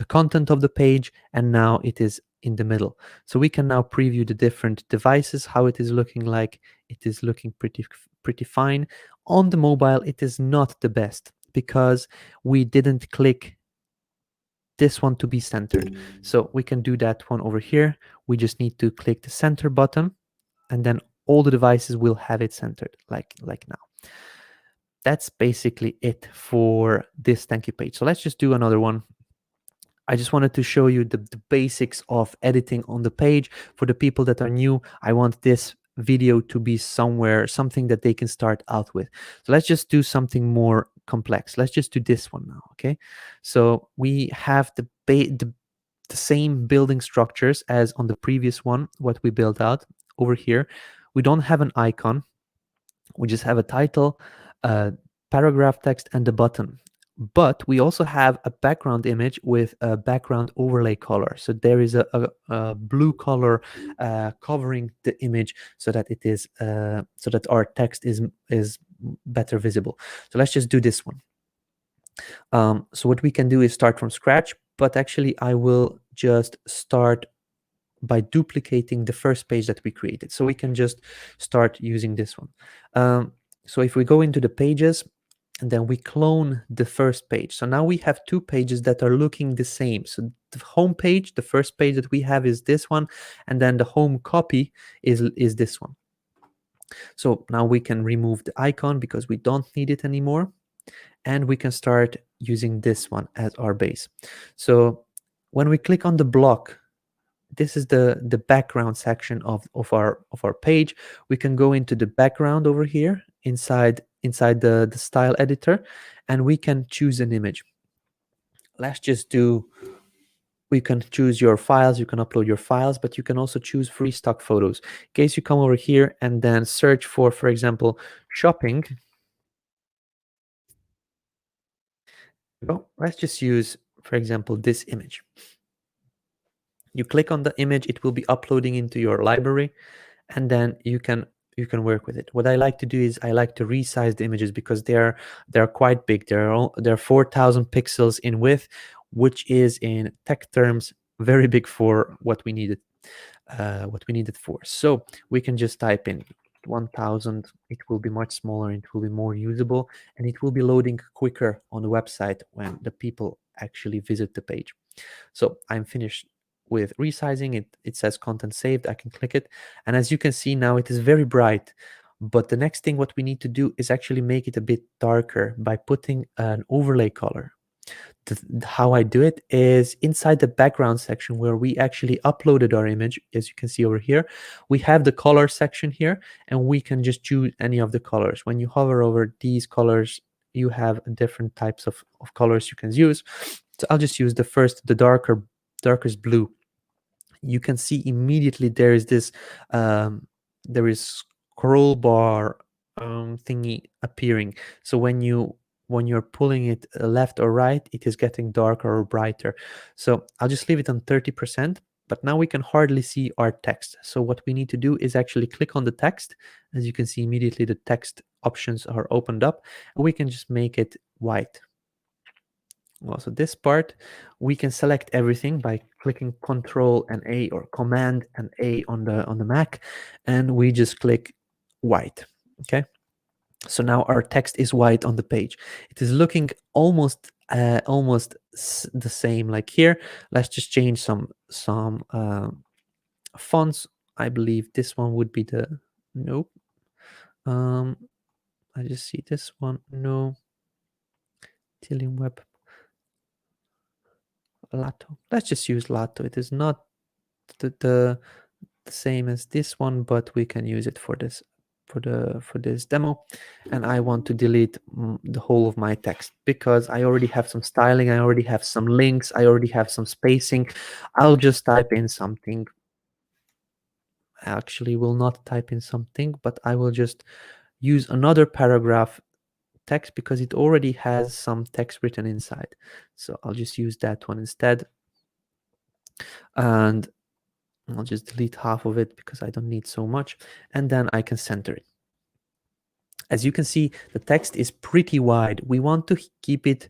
content of the page, and now it is in the middle. So we can now preview the different devices, how it is looking like. It is looking pretty fine. On the mobile, it is not the best because we didn't click this one to be centered. So we can do that one over here. We just need to click the center button, and then all the devices will have it centered like now. That's basically it for this thank you page. So let's just do another one. I just wanted to show you the basics of editing on the page. For the people that are new, I want this video to be something that they can start out with. So let's just do something more complex. Let's just do this one now, okay? So we have the same building structures as on the previous one, what we built out over here. We don't have an icon. We just have a title, paragraph text, and the button. But we also have a background image with a background overlay color. So there is a blue color covering the image so that it is so that our text is better visible. So let's just do this one. So what we can do is start from scratch, but actually I will just start by duplicating the first page that we created. So we can just start using this one. So if we go into the pages and then we clone the first page. So now we have two pages that are looking the same. So the home page, the first page that we have is this one, and then the home copy is this one. So now we can remove the icon because we don't need it anymore. And we can start using this one as our base. So when we click on the block, this is the background section of our page. We can go into the background over here inside the style editor, and we can choose an image. Let's just do, we can choose your files, you can upload your files, but you can also choose free stock photos. In case you come over here and then search for example, shopping. Well, let's just use, for example, this image. You click on the image, it will be uploading into your library, and then you can work with it. What I like to do is I like to resize the images because they're quite big. They're 4,000 pixels in width, which is in tech terms very big for what we needed for. So we can just type in 1000. It will be much smaller, it will be more usable, and it will be loading quicker on the website when the people actually visit the page. So I'm finished with resizing it. It says content saved. I can click it, and as you can see now it is very bright. But the next thing what we need to do is actually make it a bit darker by putting an overlay color. How I do it is inside the background section where we actually uploaded our image. As you can see over here, we have the color section here, and we can just choose any of the colors. When you hover over these colors, you have different types of colors you can use. So I'll just use the darkest blue. You can see immediately there is this there is scroll bar thingy appearing. So when you're pulling it left or right, it is getting darker or brighter. So I'll just leave it on 30%, but now we can hardly see our text. So what we need to do is actually click on the text. As you can see immediately, the text options are opened up, and we can just make it white. Well, so this part, we can select everything by clicking Control and A or Command and A on the Mac, and we just click white. Okay. So now our text is white on the page. It is looking almost the same like here. Let's just change some fonts. I believe this one would be the nope. I just see this one. No. Tillium Web. Lato. Let's just use Lato. It is not the same as this one, but we can use it for this demo. And I want to delete the whole of my text because I already have some styling, I already have some links, I already have some spacing. I'll just type in something. I actually will not type in something, but I will just use another paragraph text because it already has some text written inside. So I'll just use that one instead. And I'll just delete half of it because I don't need so much, and then I can center it. As you can see, the text is pretty wide. We want to keep it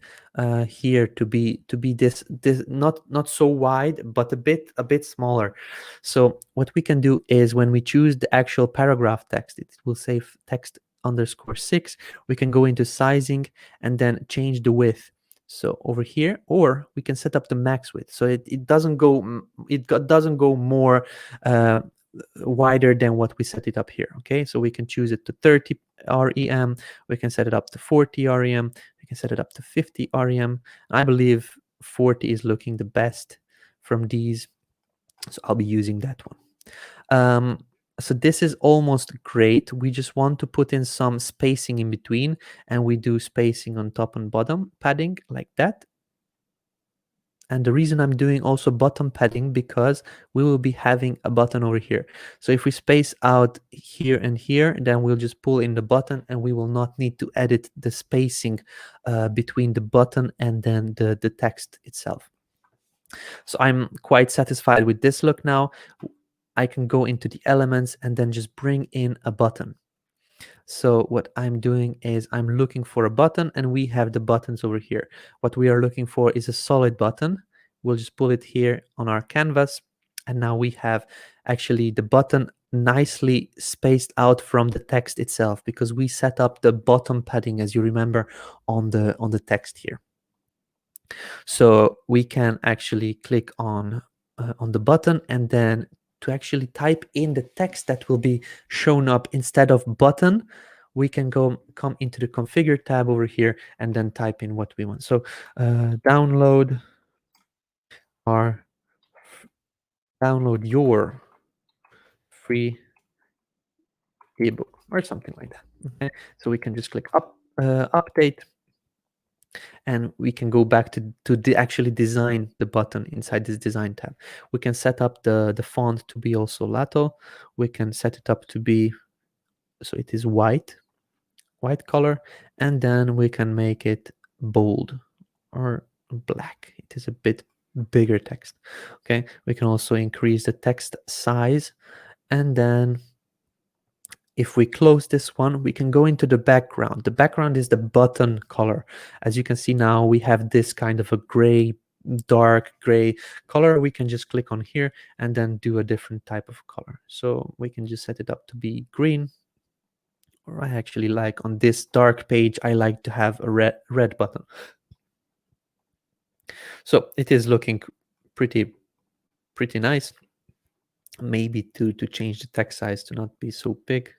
here to be this not so wide, but a bit smaller. So what we can do is when we choose the actual paragraph text, it will say text_6. We can go into sizing and then change the width. So over here, or we can set up the max width. So it doesn't go more wider than what we set it up here. Okay, so we can choose it to 30 rem, we can set it up to 40 rem, we can set it up to 50 rem. I believe 40 is looking the best from these, so I'll be using that one. So this is almost great. We just want to put in some spacing in between, and we do spacing on top and bottom padding like that. And the reason I'm doing also bottom padding, because we will be having a button over here. So if we space out here and here, then we'll just pull in the button, and we will not need to edit the spacing between the button and then the text itself. So I'm quite satisfied with this look now. I can go into the elements and then just bring in a button. So what I'm doing is I'm looking for a button, and we have the buttons over here. What we are looking for is a solid button. We'll just pull it here on our canvas, and now we have actually the button nicely spaced out from the text itself, because we set up the bottom padding, as you remember, on the text here. So we can actually click on the button, and then to actually type in the text that will be shown up instead of button, we can come into the configure tab over here and then type in what we want. So download your free ebook or something like that. Okay, so we can just click update, and we can go back to actually design the button inside this design tab. We can set up the font to be also Lato. We can set it up to be, so it is white color, and then we can make it bold or black. It is a bit bigger text. Okay, we can also increase the text size, and then if we close this one, we can go into the background. The background is the button color. As you can see now, we have this kind of a gray, dark gray color. We can just click on here and then do a different type of color. So we can just set it up to be green. Or I actually like, on this dark page, I like to have a red button. So it is looking pretty nice. Maybe to change the text size to not be so big.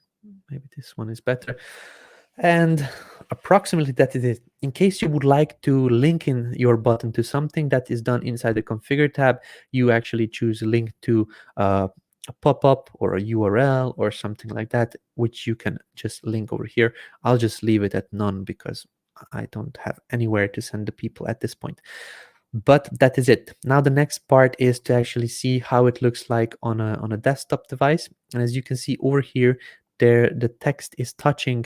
Maybe this one is better. And approximately that is it. In case you would like to link in your button to something, that is done inside the configure tab. You actually choose a link to a pop-up or a URL or something like that, which you can just link over here. I'll just leave it at none because I don't have anywhere to send the people at this point. But that is it. Now the next part is to actually see how it looks like on a desktop device. And as you can see over here, the text is touching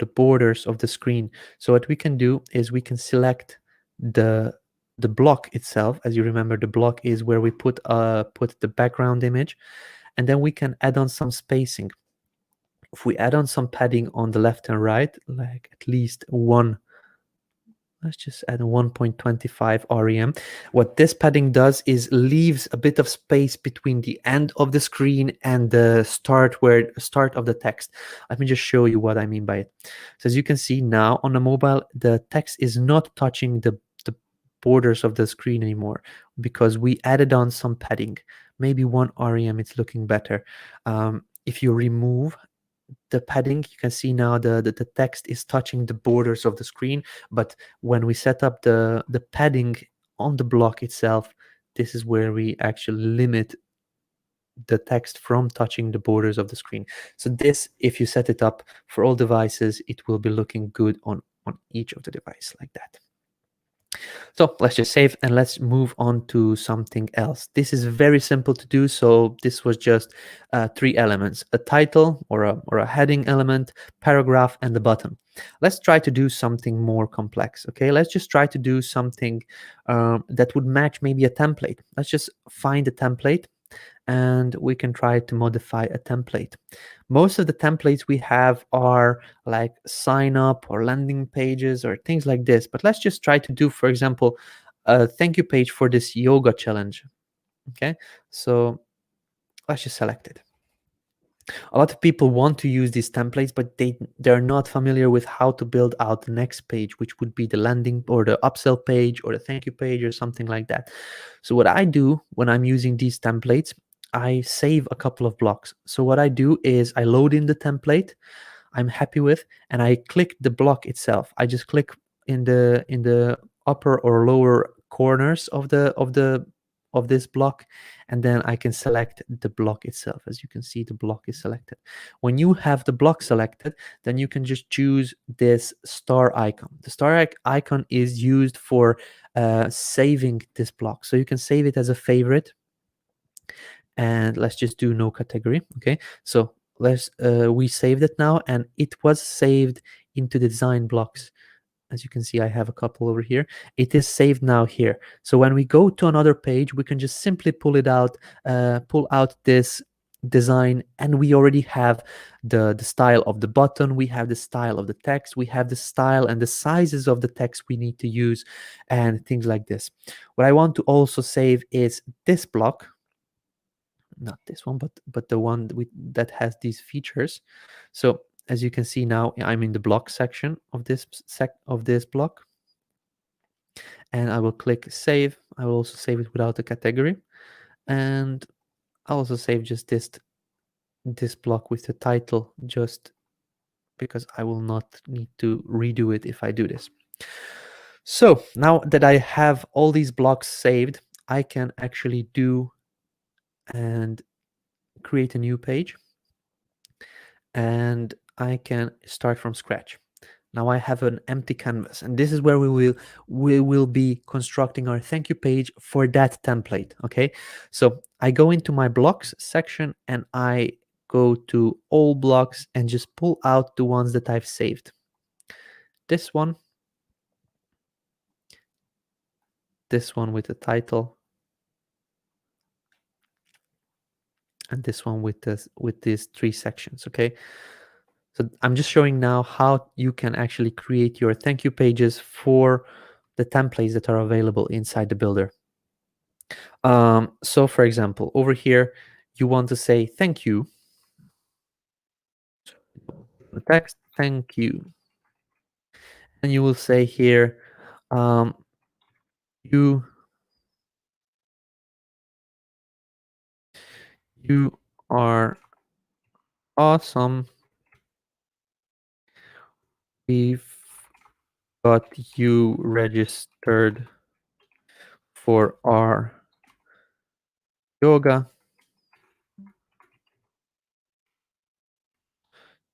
the borders of the screen. So what we can do is we can select the block itself. As you remember, the block is where we put the background image, and then we can add on some spacing. If we add on some padding on the left and right, like at least one, let's just add a 1.25 rem. What this padding does is leaves a bit of space between the end of the screen and the start of the text. Let me just show you what I mean by it. So as you can see now on the mobile, the text is not touching the borders of the screen anymore because we added on some padding. Maybe 1 rem, it's looking better. If you remove the padding, you can see now the text is touching the borders of the screen. But when we set up the padding on the block itself, this is where we actually limit the text from touching the borders of the screen. So this, if you set it up for all devices, it will be looking good on each of the device like that. So let's just save and let's move on to something else. This is very simple to do. So this was just 3 elements: a title or a heading element, paragraph, and the button. Let's try to do something more complex. Okay, let's just try to do something that would match maybe a template. Let's just find a template, and we can try to modify a template. Most of the templates we have are like sign up or landing pages or things like this. But let's just try to do, for example, a thank you page for this yoga challenge. Okay, so let's just select it. A lot of people want to use these templates, but they're not familiar with how to build out the next page, which would be the landing or the upsell page or the thank you page or something like that. So what I do when I'm using these templates, I save a couple of blocks. So what I do is I load in the template I'm happy with, and I click the block itself. I just click in the upper or lower corners of this block, and then I can select the block itself. As you can see, the block is selected. When you have the block selected, then you can just choose this star icon. The star icon is used for saving this block, so you can save it as a favorite. And let's just do no category. Okay, so we saved it now, and it was saved into the design blocks. As you can see, I have a couple over here. It is saved now here. So when we go to another page, we can just simply pull out this design, and we already have the style of the button, we have the style of the text, we have the style and the sizes of the text we need to use, and things like this. What I want to also save is this block, not this one, but the one that has these features. So as you can see now, I'm in the block section of this block, and I will click save. I will also save it without a category, and I'll also save just this block with the title, just because I will not need to redo it if I do this. So now that I have all these blocks saved, I can actually do and create a new page, and I can start from scratch. Now I have an empty canvas, and this is where we will be constructing our thank you page for that template. Okay, so I go into my blocks section, and I go to all blocks and just pull out the ones that I've saved. This one with the title, and this one with these 3 sections. Okay, so I'm just showing now how you can actually create your thank you pages for the templates that are available inside the builder. So for example, over here, you want to say thank you. The text, thank you. And you will say here, you are awesome. We've got you registered for our yoga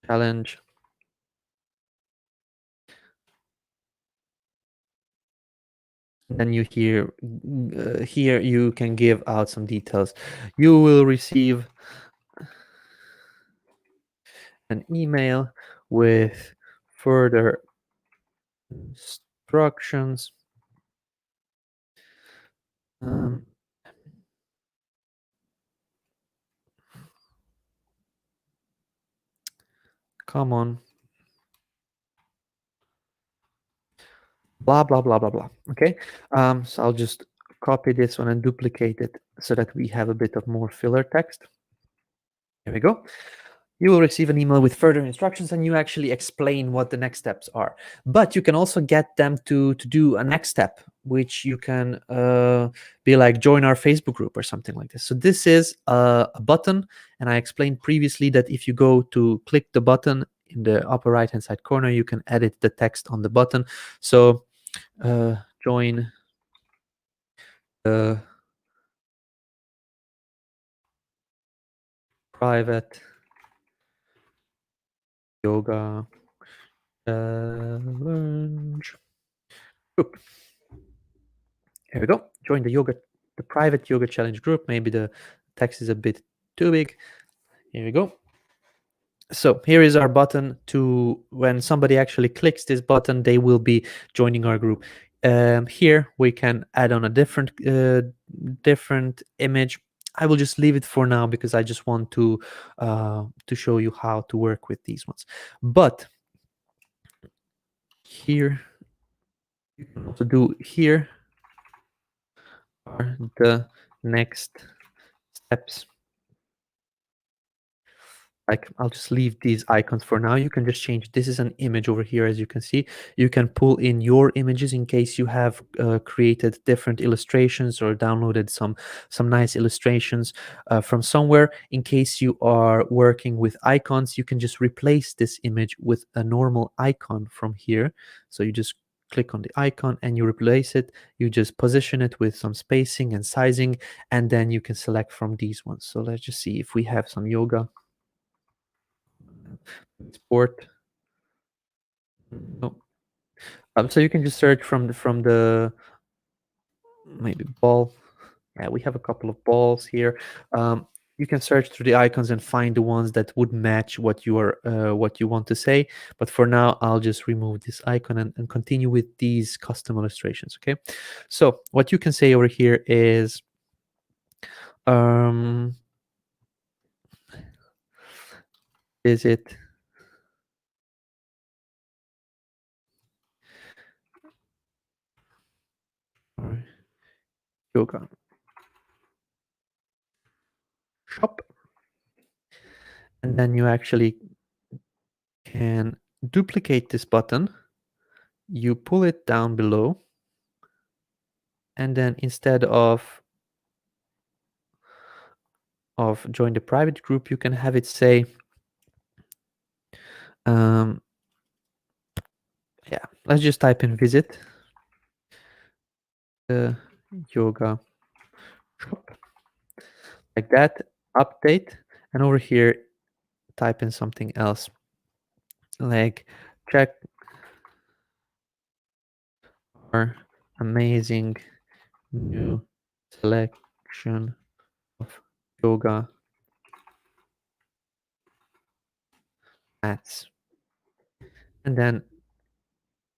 challenge. Then you here you can give out some details. You will receive an email with further instructions. Come on. Blah, blah, blah, blah, blah. Okay. So I'll just copy this one and duplicate it so that we have a bit of more filler text. Here we go. You will receive an email with further instructions, and you actually explain what the next steps are. But you can also get them to do a next step, which you can be like, join our Facebook group or something like this. So this is a button, and I explained previously that if you go to click the button in the upper right hand side corner, you can edit the text on the button. So join the private yoga challenge group. Here we go. Join the private yoga challenge group. Maybe the text is a bit too big. Here we go. So here is our button. To when somebody actually clicks this button, they will be joining our group. Here we can add on a different image. I will just leave it for now because I just want to show you how to work with these ones. But here you can also do here are the next steps. Like, I'll just leave these icons for now. You can just change. This is an image over here, as you can see. You can pull in your images in case you have created different illustrations or downloaded some nice illustrations from somewhere. In case you are working with icons, you can just replace this image with a normal icon from here. So you just click on the icon and you replace it. You just position it with some spacing and sizing, and then you can select from these ones. So let's just see if we have some yoga, sport. No. So you can just search from the maybe ball. Yeah, we have a couple of balls here. You can search through the icons and find the ones that would match what you want to say. But for now, I'll just remove this icon and continue with these custom illustrations. Okay, so what you can say over here is visit our yoga shop, and then you actually can duplicate this button. You pull it down below, and then instead of join the private group, you can have it say yeah, let's just type in visit the yoga shop, like that, update, and over here type in something else like check our amazing new selection of yoga mats, and then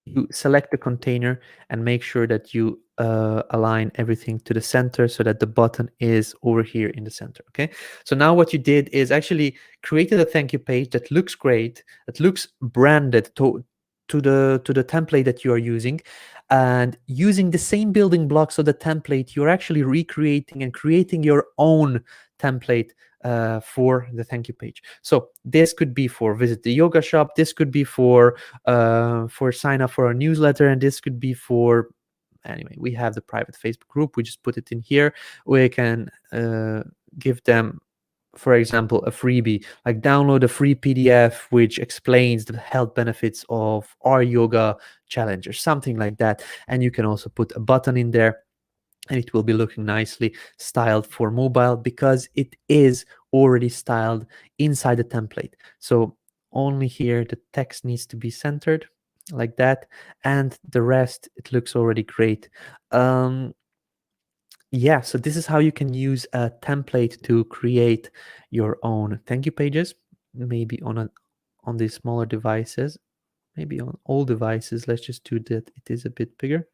you select the container and make sure that you align everything to the center so that the button is over here in the center. Okay, so now what you did is actually created a thank you page that looks great, that looks branded to the template that you are using, and using the same building blocks of the template, you're actually recreating and creating your own template for the thank you page. So this could be for visit the yoga shop, this could be for sign up for our newsletter, and this could be for, anyway, we have the private Facebook group, we just put it in here. We can give them, for example, a freebie, like download a free PDF which explains the health benefits of our yoga challenge or something like that. And you can also put a button in there, and it will be looking nicely styled for mobile because it is already styled inside the template. So only here the text needs to be centered like that, and the rest, it looks already great. Yeah, so this is how you can use a template to create your own thank you pages, maybe on these smaller devices, maybe on all devices. Let's just do that, it is a bit bigger.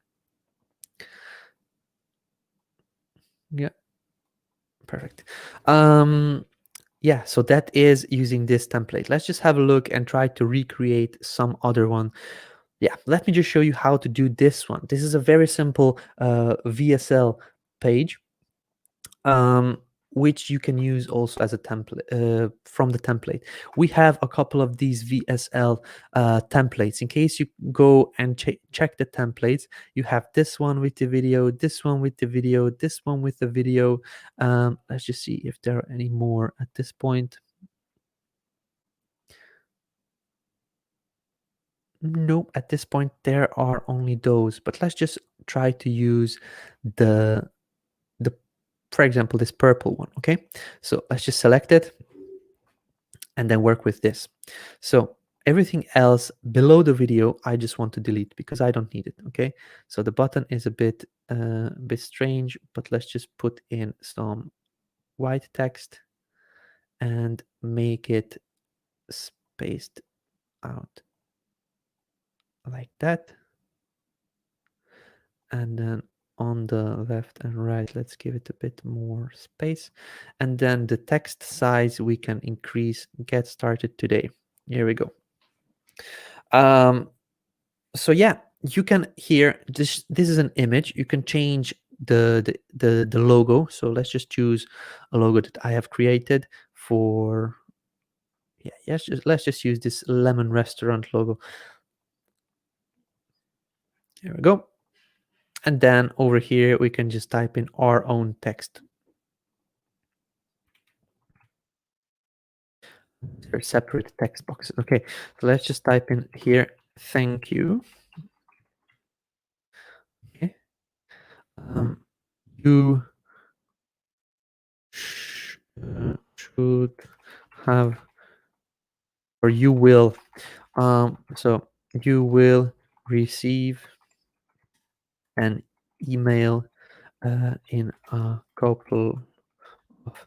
Yeah, perfect. Yeah, so that is using this template. Let's just have a look and try to recreate some other one. Yeah, let me just show you how to do this one. This is a very simple VSL page, which you can use also as a template from the template. We have a couple of these VSL templates. In case you go and check the templates, you have this one with the video, this one with the video, this one with the video. Let's just see if there are any more at this point. Nope, at this point there are only those, but let's just try to use the for example, this purple one. Okay, so let's just select it and then work with this. So everything else below the video I just want to delete because I don't need it. Okay, so the button is a bit strange, but let's just put in some white text and make it spaced out like that. And then on the left and right, let's give it a bit more space. And then the text size we can increase. Get started today. Here we go. So yeah, you can here, this is an image. You can change the logo. So let's just choose a logo that I have created for, yeah, yes, let's just use this lemon restaurant logo. Here we go. And then over here we can just type in our own text. They're separate text boxes. Okay, so let's just type in here, thank you You should have, or you will, so you will receive an email in a couple of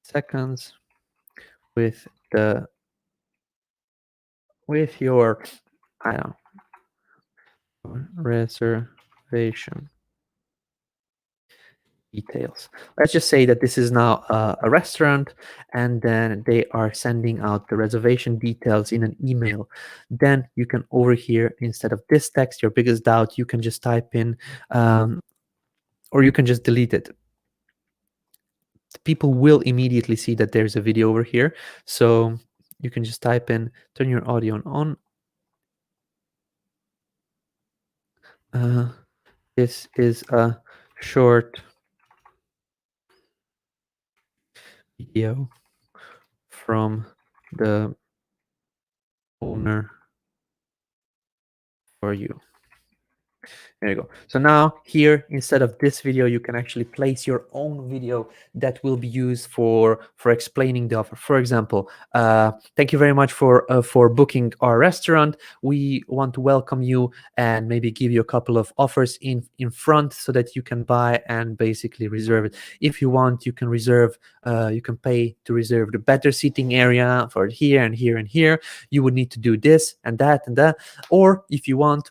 seconds with the with your, I don't know, reservation details. Let's just say that this is now a restaurant, and then they are sending out the reservation details in an email. Then you can, over here, instead of this text, your biggest doubt, you can just type in, or you can just delete it. People will immediately see that there's a video over here, so you can just type in, turn your audio on. This is a short video from the owner for you. There you go. So now here, instead of this video, you can actually place your own video that will be used for explaining the offer. For example, thank you very much for booking our restaurant. We want to welcome you and maybe give you a couple of offers in front so that you can buy and basically reserve it. If you want, you can reserve, you can pay to reserve the better seating area for here and here and here. You would need to do this and that and that. Or if you want,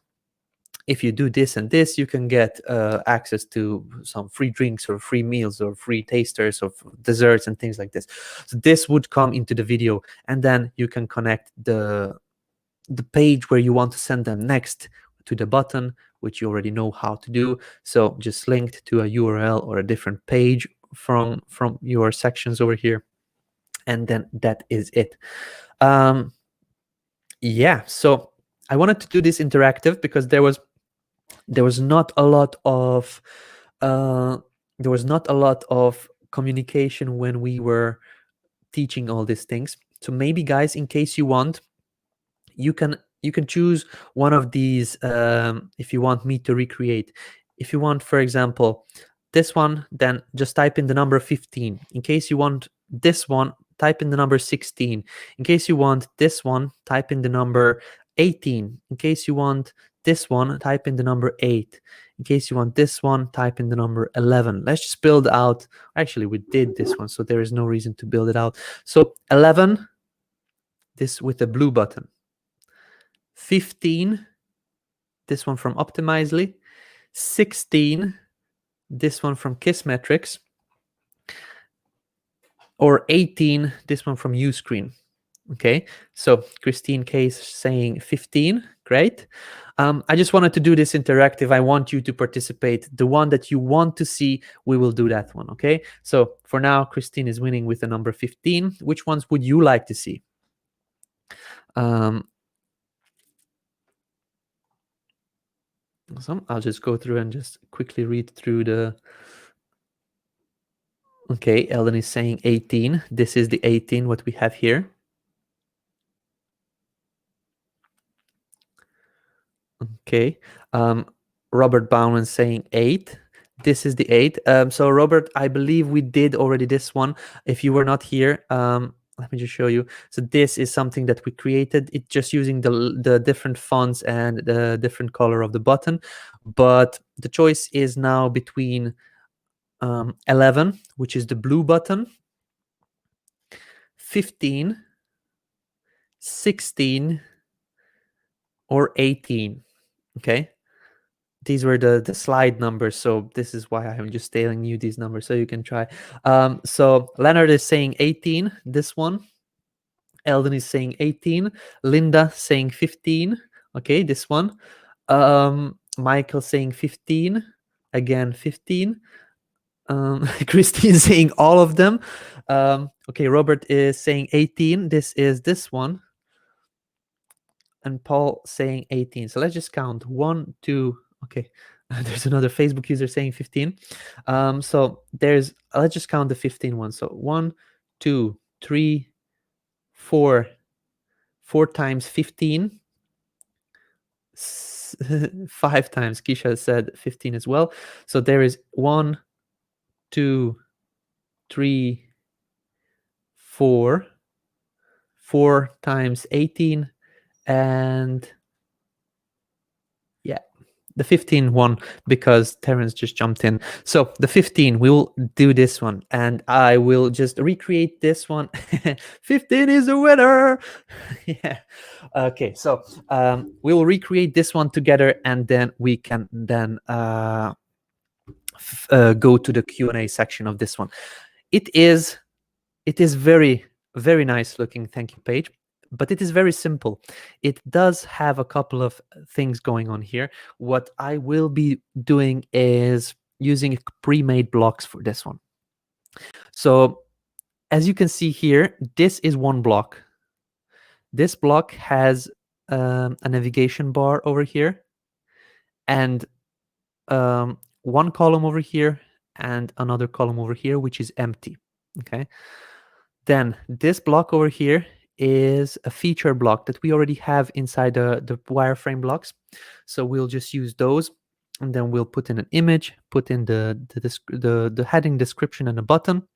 if you do this and this, you can get access to some free drinks or free meals or free tasters of desserts and things like this. So this would come into the video, and then you can connect the page where you want to send them next to the button, which you already know how to do. So just linked to a URL or a different page from your sections over here, and then that is it. Yeah, so I wanted to do this interactive because there was not a lot of communication when we were teaching all these things. So maybe, guys, in case you want, you can choose one of these if you want me to recreate. If you want, for example, this one, then just type in the number 15. In case you want this one, type in the number 16. In case you want this one, type in the number 18. In case you want this one, type in the number 8. In case you want this one, type in the number 11. Let's just build out. Actually, we did this one, so there is no reason to build it out. So 11, this with the blue button. 15, this one from Optimizely. 16, this one from Kissmetrics. Or 18, this one from Uscreen. Okay, so Christine Case saying 15, great. I just wanted to do this interactive. I want you to participate. The one that you want to see, we will do that one, okay? So for now, Christine is winning with the number 15. Which ones would you like to see? Awesome. I'll just go through and just quickly read through the... Okay, Ellen is saying 18. This is the 18, what we have here. Okay. Robert Bauman saying 8. This is the 8. So Robert, I believe we did already this one. If you were not here, let me just show you. So this is something that we created. It's just using the different fonts and the different color of the button. But the choice is now between 11, which is the blue button, 15, 16, or 18. Okay. These were the slide numbers, so this is why I'm just telling you these numbers so you can try. So Leonard is saying 18, this one. Eldon is saying 18. Linda saying 15. Okay, this one. Michael saying 15. Again, 15. Christine saying all of them. Okay, Robert is saying 18. This is this one. And Paul saying 18. So let's just count. 1, 2. Okay. There's another Facebook user saying 15. So there's, let's just count the 15 ones. So 1, 2, 3, 4. 4 times 15. 5 times. Kisha said 15 as well. So there is 1, 2, 3, 4. 4 times 18, and yeah, the 15 one, because Terence just jumped in. So the 15, we will do this one, and I will just recreate this one. 15 is a winner. Yeah. Okay, so we will recreate this one together, and then we can then go to the Q&A section of this one. It is very, very nice looking thank you page, but it is very simple. It does have a couple of things going on here. What I will be doing is using pre-made blocks for this one. So as you can see here, this is one block. This block has a navigation bar over here, and one column over here, and another column over here, which is empty. Okay. Then this block over here is a feature block that we already have inside the wireframe blocks. So we'll just use those, and then we'll put in an image, put in the heading, description, and a button,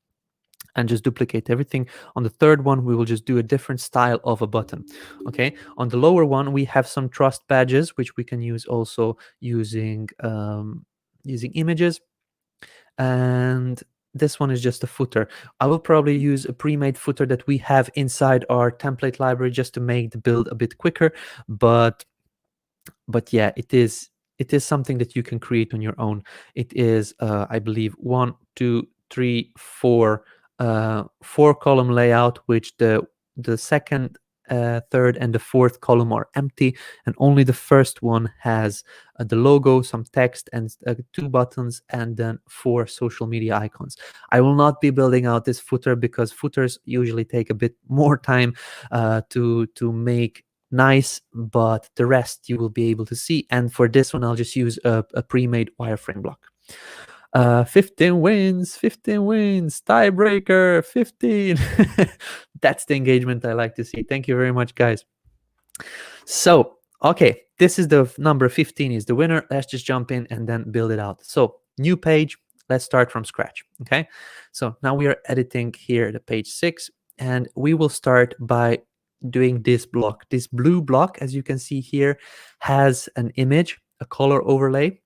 and just duplicate everything. On the third one, we will just do a different style of a button. Okay. On the lower one, we have some trust badges, which we can use also using images. And this one is just a footer. I will probably use a pre-made footer that we have inside our template library just to make the build a bit quicker. But yeah, it is something that you can create on your own. It is, I believe, 1, 2, 3, 4, 4-column layout, which the second, third, and the fourth column are empty, and only the first one has the logo, some text, and 2 buttons, and then 4 social media icons. I will not be building out this footer because footers usually take a bit more time to make nice, but the rest you will be able to see. And for this one, I'll just use a pre-made wireframe block. 15 wins, tiebreaker, 15. That's the engagement I like to see. Thank you very much, guys. So, okay, this is the number 15 is the winner. Let's just jump in and then build it out. So, new page, let's start from scratch, okay? So now we are editing here the page 6, and we will start by doing this block. This blue block, as you can see here, has an image, a color overlay.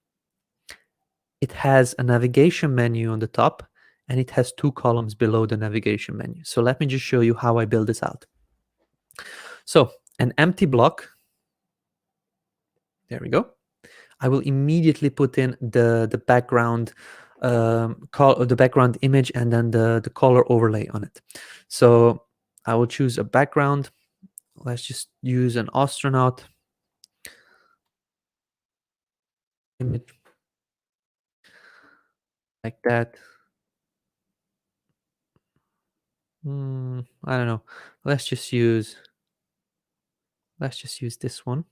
It has a navigation menu on the top, and it has 2 columns below the navigation menu. So let me just show you how I build this out. So an empty block, there we go. I will immediately put in the background, the background image, and then the color overlay on it. So I will choose a background. Let's just use an astronaut image like that. I don't know. Let's just use this one.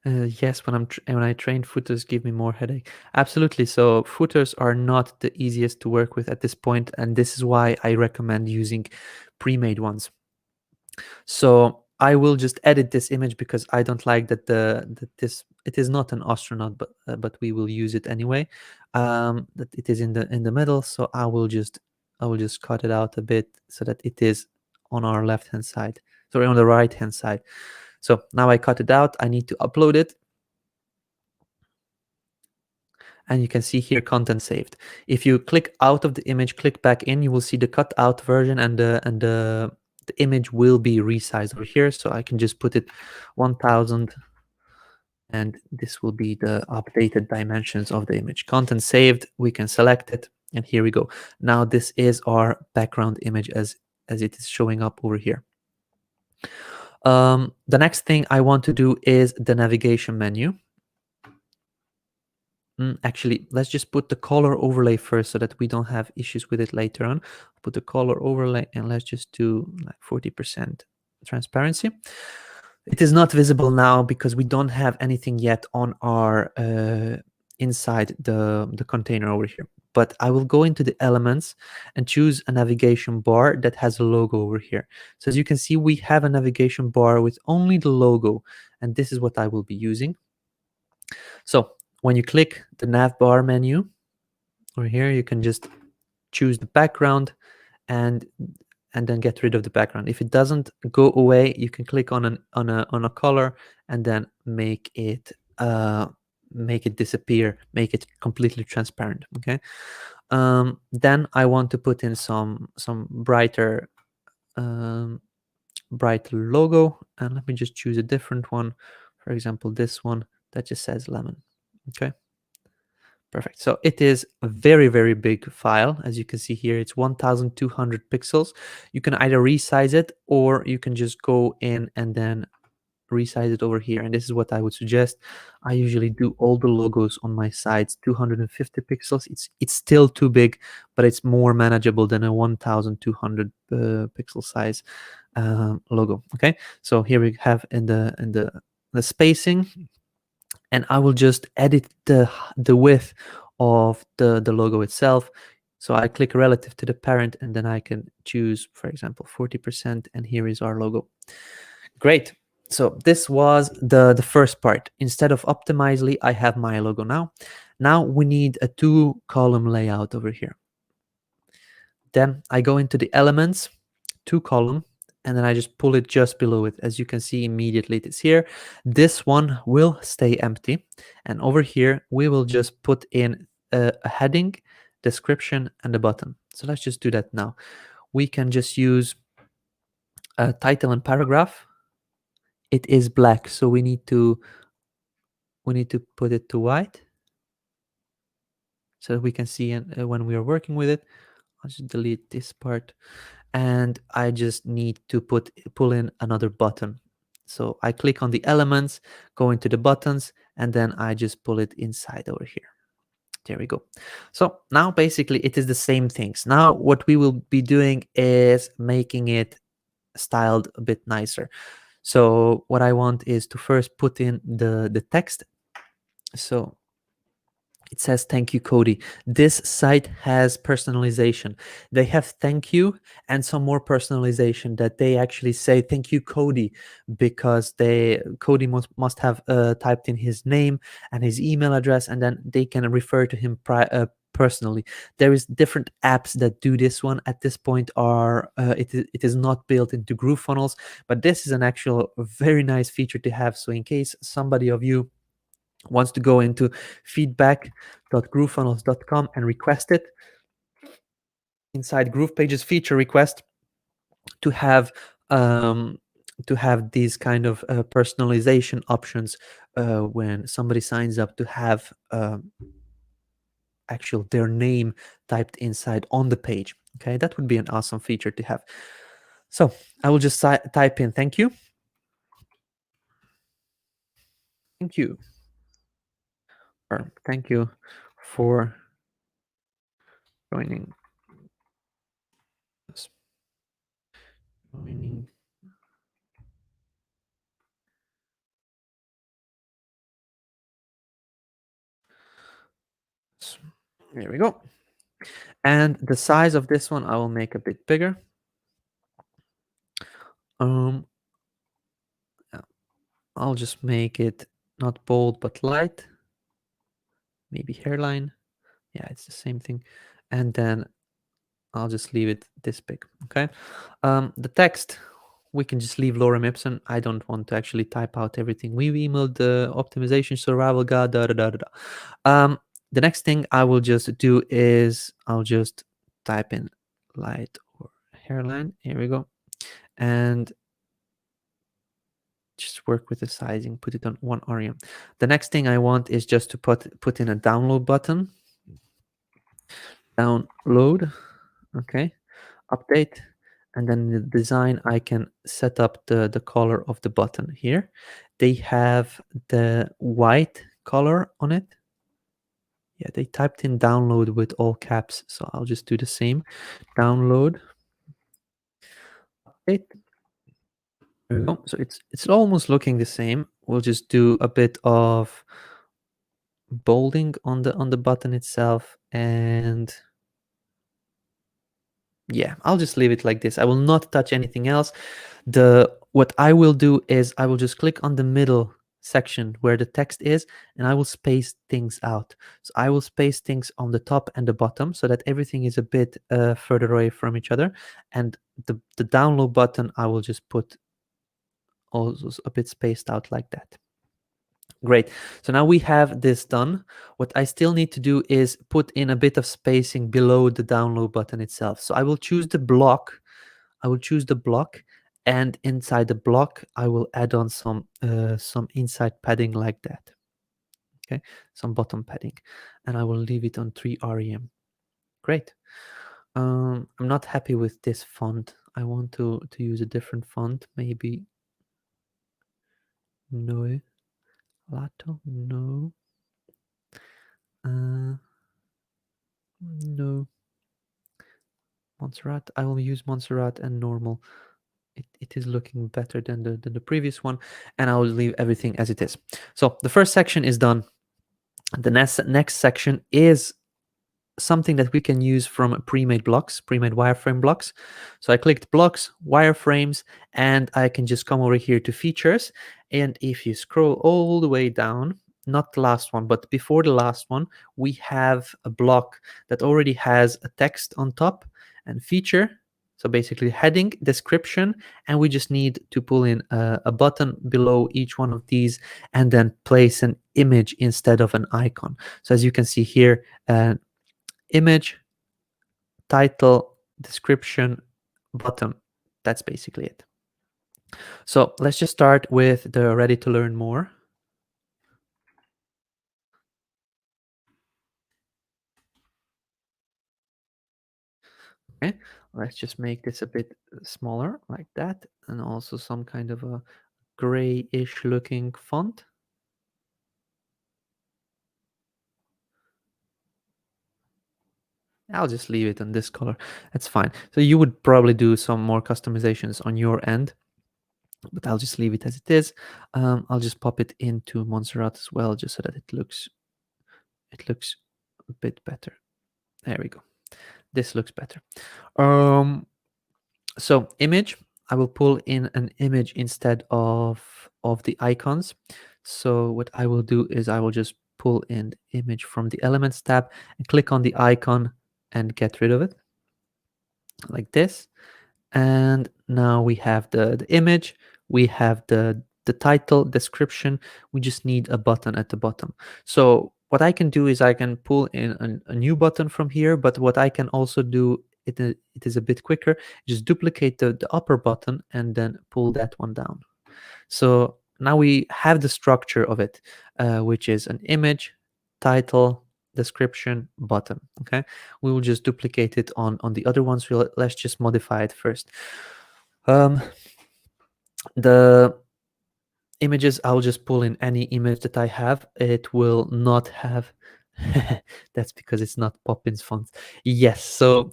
Yes, when I train, footers give me more headache. Absolutely. So footers are not the easiest to work with at this point, and this is why I recommend using pre-made ones. So I will just edit this image because I don't like that it is not an astronaut, but we will use it anyway. That it is in the middle, so I will just cut it out a bit so that it is on our left hand side. Sorry, on the right hand side. So now I cut it out. I need to upload it. And you can see here content saved. If you click out of the image, click back in, you will see the cut out version, and the image will be resized over here. So I can just put it 1000, and this will be the updated dimensions of the image. Content saved, we can select it, and here we go. Now this is our background image as it is showing up over here. The next thing I want to do is the navigation menu. Actually, let's just put the color overlay first so that we don't have issues with it later on. Put the color overlay, and let's just do like 40% transparency. It is not visible now because we don't have anything yet on our inside the container over here. but I will go into the elements and choose a navigation bar that has a logo over here. So as you can see, we have a navigation bar with only the logo, and this is what I will be using. So when you click the nav bar menu over here, you can just choose the background and then get rid of the background. If it doesn't go away, you can click on a color and then make it disappear, make it completely transparent. Okay. Then I want to put in some brighter logo, and let me just choose a different one. For example, this one that just says lemon. Okay. Perfect. So it is a very, very big file. As you can see here, it's 1200 pixels. You can either resize it or you can just go in and then resize it over here. And this is what I would suggest. I usually do all the logos on my sites 250 pixels. It's still too big, but it's more manageable than a 1200 pixel size logo. Okay. So here we have in the spacing, and I will just edit the width of the logo itself. So I click relative to the parent, and then I can choose, for example, 40%, and here is our logo. Great. So this was the first part. Instead of Optimizely, I have my logo now. Now we need a 2-column layout over here. Then I go into the elements, 2-column, and then I just pull it just below it. As you can see immediately, it's here. This one will stay empty, and over here we will just put in a heading, description, and a button. So let's just do that now. We can just use a title and paragraph. It is black, so we need to put it to white so we can see when we are working with it. I'll just delete this part, and I just need to pull in another button. So I click on the elements, go into the buttons, and then I just pull it inside over here. There we go. So now basically it is the same things. Now what we will be doing is making it styled a bit nicer. So what I want is to first put in the text. So it says thank you, Cody. This site has personalization. They have thank you and some more personalization that they actually say thank you, Cody, because Cody must have typed in his name and his email address, and then they can refer to him personally. There is different apps that do this one. At this point, it is not built into GrooveFunnels, but this is an actual very nice feature to have. So in case somebody of you wants to go into feedback.groovefunnels.com and request it inside GroovePages feature request to have these kind of personalization options when somebody signs up, to have actual their name typed inside on the page. Okay, that would be an awesome feature to have. So I will just type in thank you. Thank you. Or thank you for joining us. There we go. And the size of this one I will make a bit bigger. I'll just make it not bold but light. Maybe hairline. Yeah, it's the same thing. And then I'll just leave it this big. Okay. The text, we can just leave lorem ipsum. I don't want to actually type out everything. We've emailed the optimization survival guide. The next thing I will just do is I'll just type in light or hairline. Here we go. And just work with the sizing, put it on one area. The next thing I want is just to put in a download button. Download, okay, update, and then in the design I can set up the color of the button here. They have the white color on it. Yeah, they typed in download with all caps, so I'll just do the same. Download, update. There we go. So it's almost looking the same. We'll just do a bit of bolding on the button itself, and yeah, I'll just leave it like this. I will not touch anything else. What I will do is I will just click on the middle section where the text is, and I will space things out. So I will space things on the top and the bottom so that everything is a bit further away from each other. And the download button I will just put also a bit spaced out like that. Great. So now we have this done. What I still need to do is put in a bit of spacing below the download button itself. So I will choose the block. I will choose the block, and inside the block, I will add on some inside padding like that. Okay, some bottom padding, and I will leave it on 3 rem. Great. I'm not happy with this font. I want to use a different font, maybe. No, Lato, no. No. Montserrat. I will use Montserrat and normal. It is looking better than the previous one, and I will leave everything as it is. So the first section is done. The next section is something that we can use from pre-made blocks, pre-made wireframe blocks. So I clicked blocks, wireframes, and I can just come over here to features. And if you scroll all the way down, not the last one, but before the last one, we have a block that already has a text on top and feature. So basically heading, description, and we just need to pull in a button below each one of these and then place an image instead of an icon. So as you can see here, image, title, description, button. That's basically it. So let's just start with the ready to learn more. Okay, let's just make this a bit smaller like that, and also some kind of a grayish looking font. I'll just leave it in this color. That's fine. So you would probably do some more customizations on your end, but I'll just leave it as it is. I'll just pop it into Montserrat as well, just so that it looks a bit better. There we go. This looks better. So image, I will pull in an image instead of the icons. So what I will do is I will just pull in the image from the elements tab and click on the icon and get rid of it like this. And now we have the image, we have the title, description. We just need a button at the bottom. So what I can do is I can pull in a new button from here, but what I can also do, it is a bit quicker, just duplicate the upper button and then pull that one down. So now we have the structure of it, which is an image, title, description, button. Okay, we will just duplicate it on the other ones. Let's just modify it first. The images, I'll just pull in any image that I have. It will not have that's because it's not Poppins fonts. Yes, so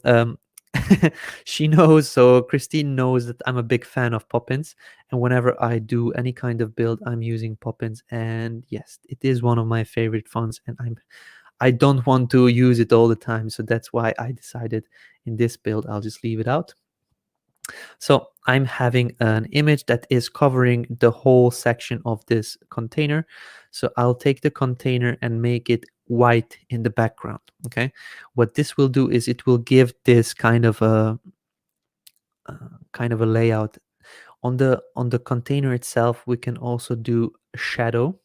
she knows, so Christine knows that I'm a big fan of Poppins, and whenever I do any kind of build, I'm using Poppins, and yes, it is one of my favorite fonts, and I don't want to use it all the time, so that's why I decided in this build I'll just leave it out. So I'm having an image that is covering the whole section of this container. So I'll take the container and make it white in the background. Okay, what this will do is it will give this kind of a layout. On the container itself, we can also do a shadow,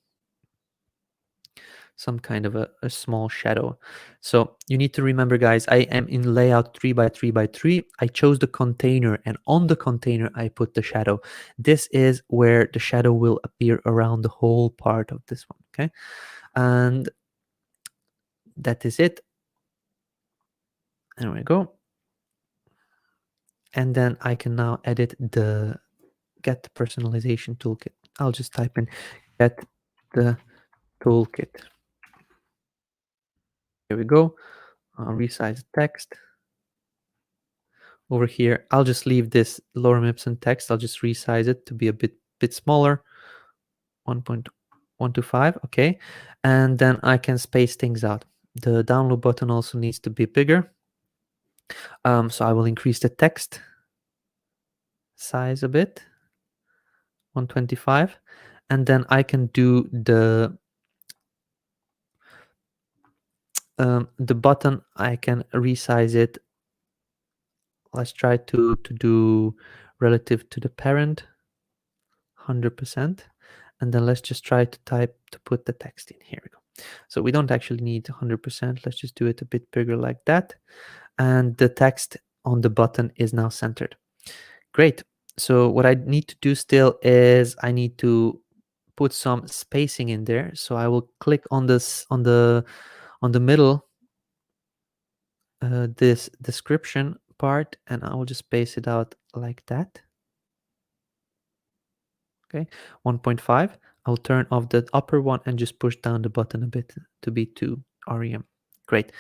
some kind of a small shadow. So you need to remember, guys, I am in layout 3x3x3. I chose the container, and on the container I put the shadow. This is where the shadow will appear around the whole part of this one. Okay, and that is it. There we go. And then I can now edit the get the personalization toolkit. I'll just type in get the toolkit. Here we go. I'll resize the text. Over here, I'll just leave this lorem ipsum text. I'll just resize it to be a bit smaller, 1.125. Okay, and then I can space things out. The download button also needs to be bigger. So I will increase the text size a bit, 125, and then I can do the button. I can resize it. Let's try to do relative to the parent, 100%, and then let's just try to put the text in. Here we go. So we don't actually need 100%. Let's just do it a bit bigger like that, and the text on the button is now centered. Great. So what I need to do still is I need to put some spacing in there. So I will click on this on the middle, this description part, and I will just space it out like that. Okay, 1.5. I'll turn off the upper one and just push down the button a bit to be 2 rem. Great.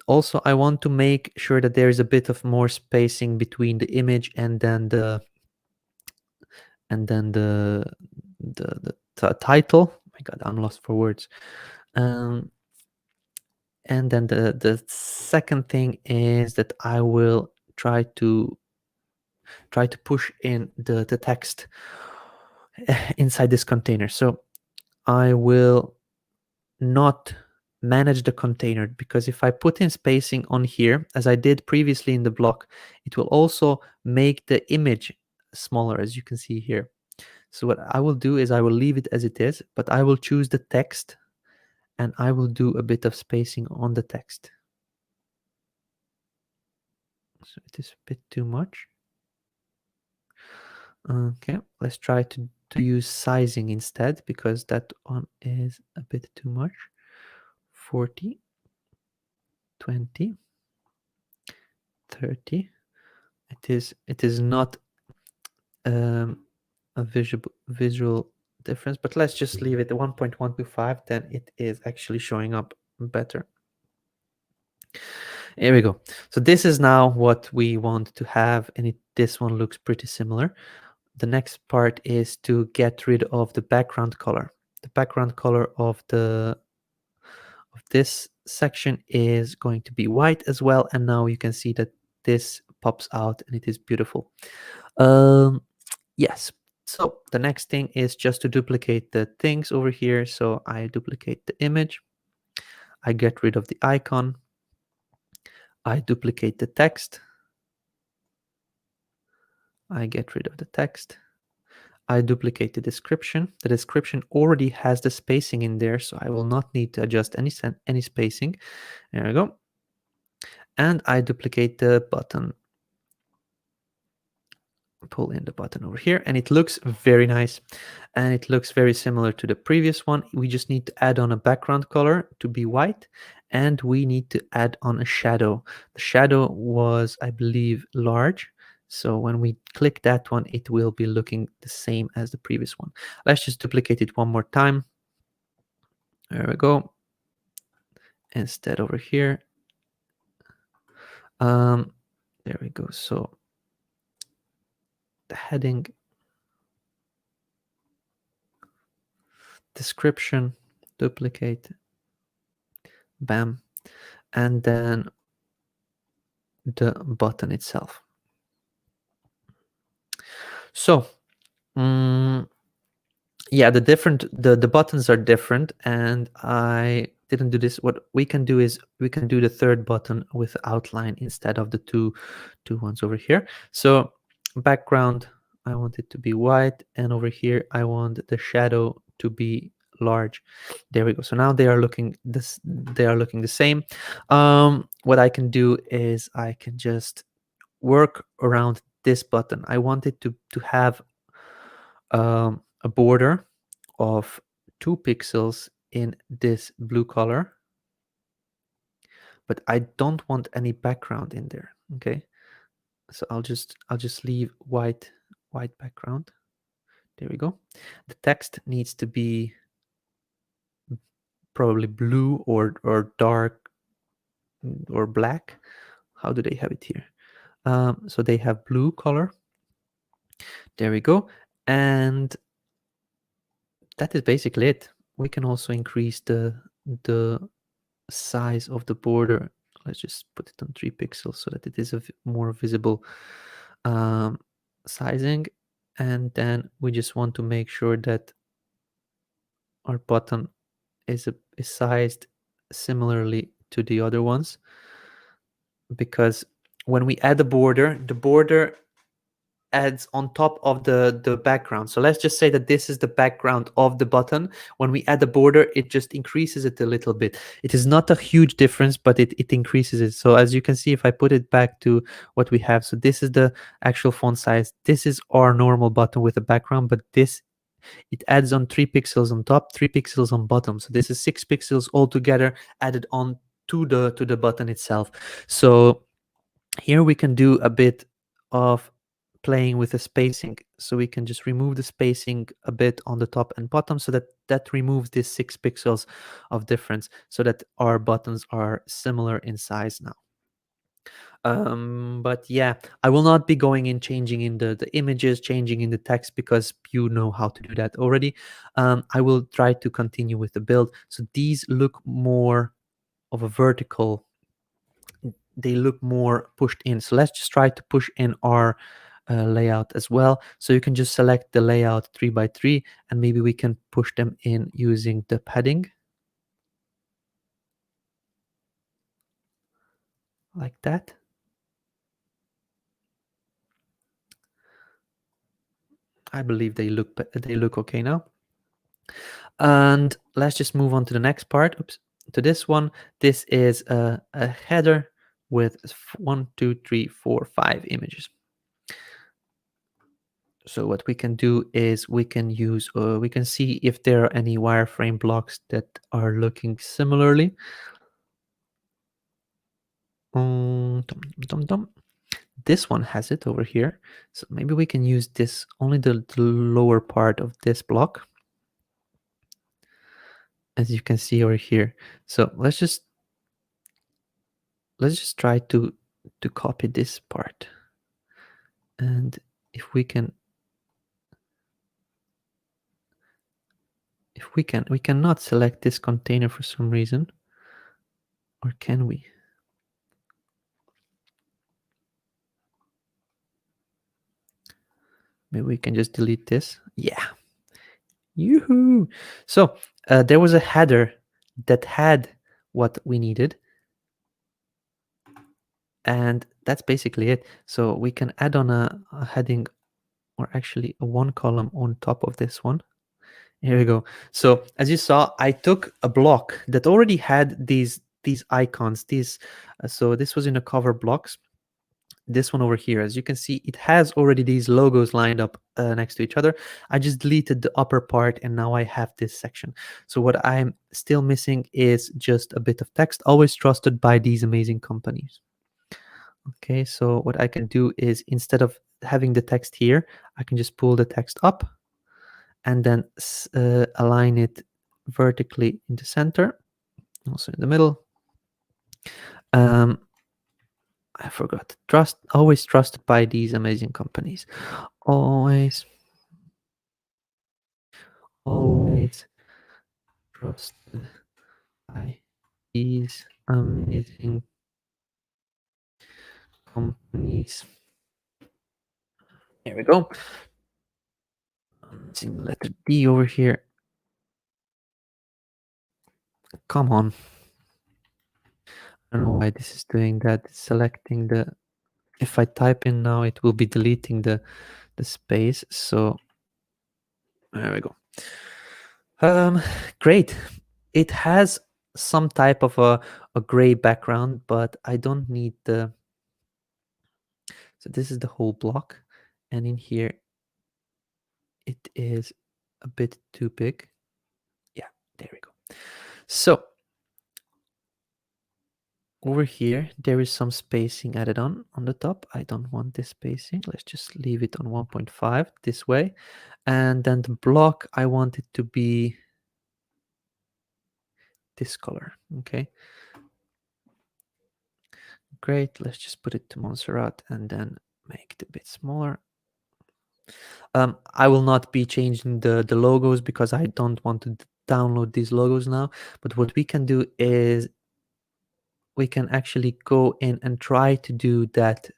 Also, I want to make sure that there is a bit of more spacing between the image and then the title. Oh my God, I'm lost for words. And then the second thing is that I will try to push in the text inside this container. So I will not manage the container, because if I put in spacing on here, as I did previously in the block, it will also make the image smaller, as you can see here. So what I will do is I will leave it as it is, but I will choose the text and I will do a bit of spacing on the text. So it is a bit too much. Okay, let's try to use sizing instead, because that one is a bit too much. 40, 20, 30. It is not a visual difference, but let's just leave it at 1.125. Then it is actually showing up better. Here we go. So this is now what we want to have, and this one looks pretty similar. The next part is to get rid of the background color. The background color of this section is going to be white as well, and now you can see that this pops out and it is beautiful. Yes, so the next thing is just to duplicate the things over here. So I duplicate the image, I get rid of the icon, I duplicate the text, I get rid of the text, I duplicate the description. The description already has the spacing in there, so I will not need to adjust any spacing. There we go. And I duplicate the button. Pull in the button over here, and it looks very nice, and it looks very similar to the previous one. We just need to add on a background color to be white, and we need to add on a shadow. The shadow was, I believe, large. So when we click that one, it will be looking the same as the previous one. Let's just duplicate it one more time. There we go. Instead over here. There we go. So the heading, description, duplicate, bam, and then the button itself. So yeah, the buttons are different, and I didn't do this. What we can do is we can do the third button with outline instead of the two ones over here. So background, I want it to be white, and over here I want the shadow to be large. There we go. So now they are looking the same. What I can do is I can just work around this button. I want it to have a border of 2 pixels in this blue color, but I don't want any background in there. Okay, so I'll just leave white background. There we go. The text needs to be probably blue or dark or black. How do they have it here? So they have blue color. There we go. And that is basically it. We can also increase the size of the border. Let's just put it on 3 pixels so that it is a more visible sizing. And then we just want to make sure that our button is sized similarly to the other ones, because when we add a border, the border adds on top of the background. So let's just say that this is the background of the button. When we add a border, it just increases it a little bit. It is not a huge difference, but it increases it. So as you can see, if I put it back to what we have, so this is the actual font size. This is our normal button with a background, but this, it adds on 3 pixels on top, 3 pixels on bottom. So this is 6 pixels altogether added on to the button itself. So here we can do a bit of playing with the spacing. So we can just remove the spacing a bit on the top and bottom, so that removes this 6 pixels of difference, so that our buttons are similar in size now. But yeah, I will not be going in changing in the images, changing in the text, because you know how to do that already. I will try to continue with the build. So these look more of a vertical, they look more pushed in. So let's just try to push in our layout as well. So you can just select the layout 3x3, and maybe we can push them in using the padding like that. I believe they look okay now. And let's just move on to the next part. Oops, to this one. This is a header with 1, 2, 3, 4, 5 images. So what we can do is we can use, we can see if there are any wireframe blocks that are looking similarly. This one has it over here. So maybe we can use this, only the lower part of this block, as you can see over here. So let's just try to copy this part. And if we can, we cannot select this container for some reason. Or can we? Maybe we can just delete this. Yeah. Yoo-hoo! So there was a header that had what we needed. And that's basically it. So we can add on a heading, or actually a one column on top of this one. Here we go. So as you saw, I took a block that already had these icons. So this was in a cover blocks. This one over here, as you can see, it has already these logos lined up next to each other. I just deleted the upper part, and now I have this section. So what I'm still missing is just a bit of text, always trusted by these amazing companies. Okay, so what I can do is, instead of having the text here, I can just pull the text up and then align it vertically in the center, also in the middle. I forgot. Always trusted by these amazing companies. Always trusted by these amazing companies. Here we go. Missing the letter D over here. Come on. I don't know why this is doing that. It's selecting the, if I type in now, it will be deleting the space. So there we go. Great. It has some type of a gray background, but I don't need the, so this is the whole block, and in here it is a bit too big. Yeah, there we go. So over here, there is some spacing added on the top. I don't want this spacing. Let's just leave it on 1.5 this way. And then the block, I want it to be this color. Okay. Great. Let's just put it to Montserrat and then make it a bit smaller. I will not be changing the logos because I don't want to download these logos now. But what we can do is we can actually go in and try to do that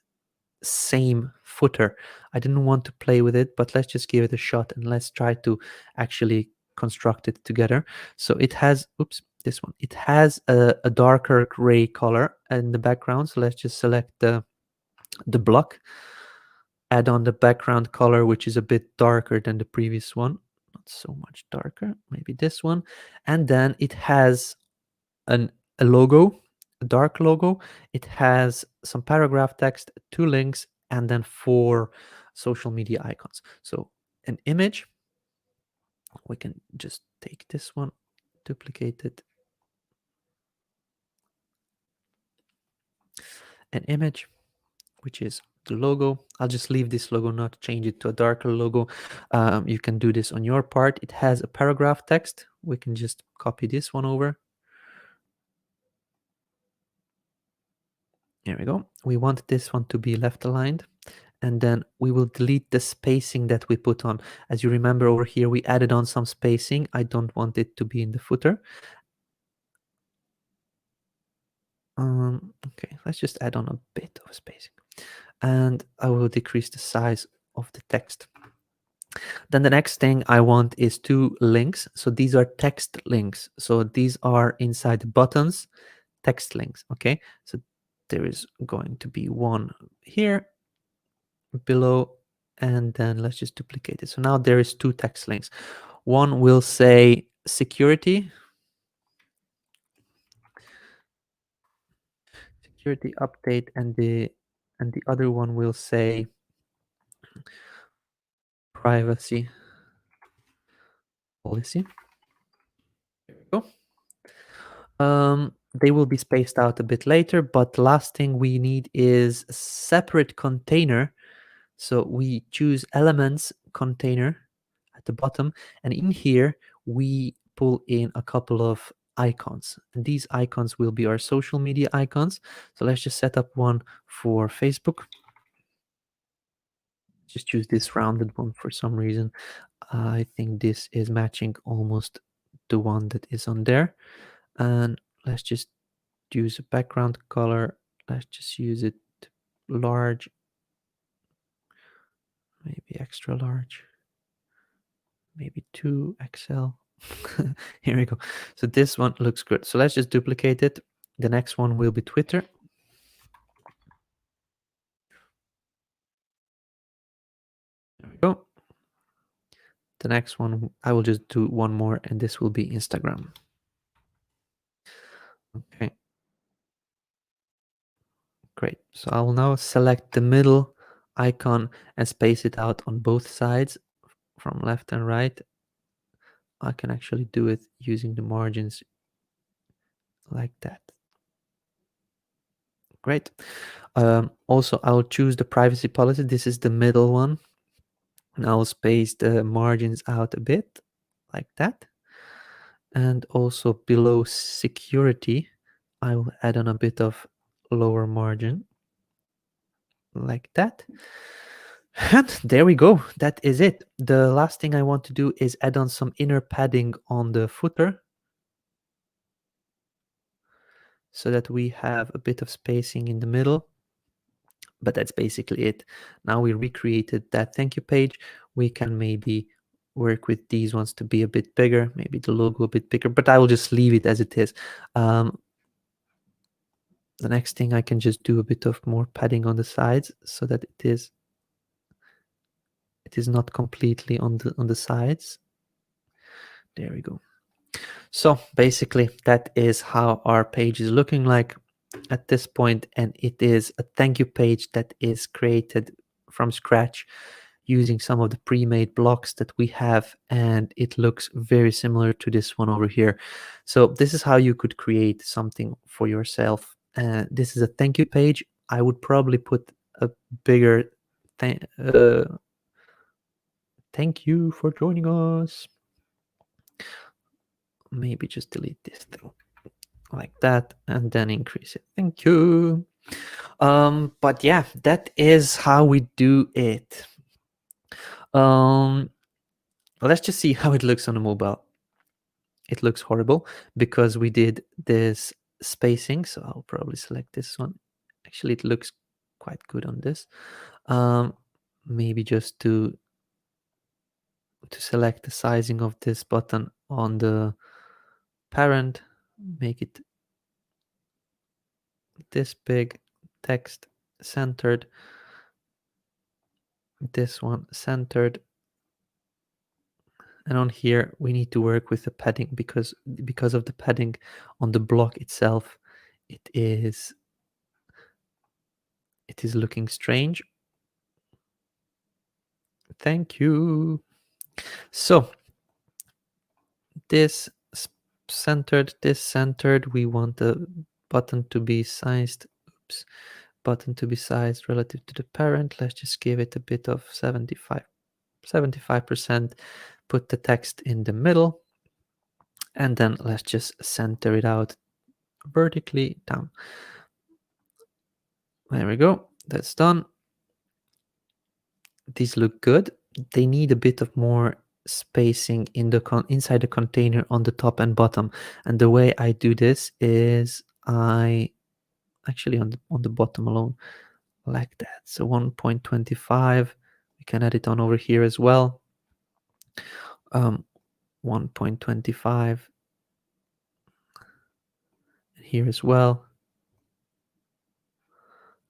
same footer. I didn't want to play with it, but let's just give it a shot and let's try to actually construct it together. So it has, oops, this one, it has a darker gray color in the background. So let's just select the block, add on the background color, which is a bit darker than the previous one, not so much darker, maybe this one. And then it has a logo, a dark logo. It has some paragraph text, 2 links, and then 4 social media icons. So an image, we can just take this one, duplicate it. An image, which is the logo. I'll just leave this logo, not change it to a darker logo. You can do this on your part. It has a paragraph text. We can just copy this one over. Here we go. We want this one to be left aligned, and then we will delete the spacing that we put on. As you remember, over here we added on some spacing. I don't want it to be in the footer. Okay, let's just add on a bit of spacing, and I will decrease the size of the text. Then the next thing I want is 2 links. So these are text links. So these are inside the buttons, text links. Okay, so there is going to be one here below, and then let's just duplicate it. So now there is 2 text links. One will say security update, and the other one will say privacy policy. There we go. They will be spaced out a bit later, but the last thing we need is a separate container. So we choose elements container at the bottom, and in here we pull in a couple of icons, and these icons will be our social media icons. So let's just set up one for Facebook. Just choose this rounded one for some reason. I think this is matching almost the one that is on there. And let's just use a background color. Let's just use it large, maybe extra large, maybe 2XL. Here we go. So this one looks good. So let's just duplicate it. The next one will be Twitter. There we go. The next one, I will just do one more, and this will be Instagram. Okay. Great. So I will now select the middle icon and space it out on both sides from left and right. I can actually do it using the margins like that. Great. Also, I'll choose the privacy policy. This is the middle one. And I'll space the margins out a bit like that. And also below security, I will add on a bit of lower margin like that. And there we go. That is it. The last thing I want to do is add on some inner padding on the footer so that we have a bit of spacing in the middle. But that's basically it. Now we recreated that thank you page. We can maybe work with these ones to be a bit bigger, maybe the logo a bit bigger, but I will just leave it as it is. The next thing, I can just do a bit of more padding on the sides so that it is not completely on the sides. There we go. So basically that is how our page is looking like at this point, and it is a thank you page that is created from scratch using some of the pre-made blocks that we have, and it looks very similar to this one over here. So this is how you could create something for yourself. This is a thank you page. I would probably put a bigger thank you for joining us. Maybe just delete this thing like that and then increase it. Thank you. But yeah, that is how we do it. Let's just see how it looks on the mobile. It looks horrible because we did this spacing, so I'll probably select this one. Actually, it looks quite good on this. Maybe just to select the sizing of this button on the parent, make it this big, text centered, this one centered, and on here we need to work with the padding because of the padding on the block itself, it is looking strange. Thank you. So this centered, this centered, we want the button to be sized, oops, button to be sized relative to the parent. Let's just give it a bit of 75%, put the text in the middle, and then let's just center it out vertically down. There we go, that's done. These look good. They need a bit of more spacing in the inside the container on the top and bottom, and the way I do this is I actually on the bottom alone, like that. So 1.25, we can add it on over here as well. 1.25 here as well.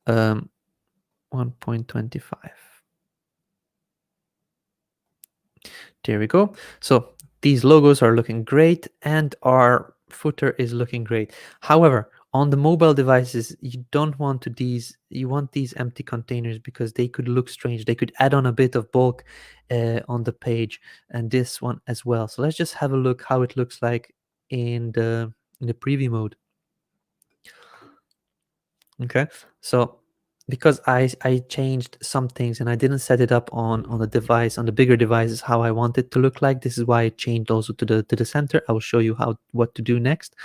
1.25. There we go. So these logos are looking great and our footer is looking great. However, on the mobile devices, you don't want you want these empty containers because they could look strange. They could add on a bit of bulk on the page, and this one as well. So let's just have a look how it looks like in the preview mode. Okay, so because I changed some things and I didn't set it up on the device, on the bigger devices, how I want it to look like. This is why I changed also to the center. I will show you what to do next.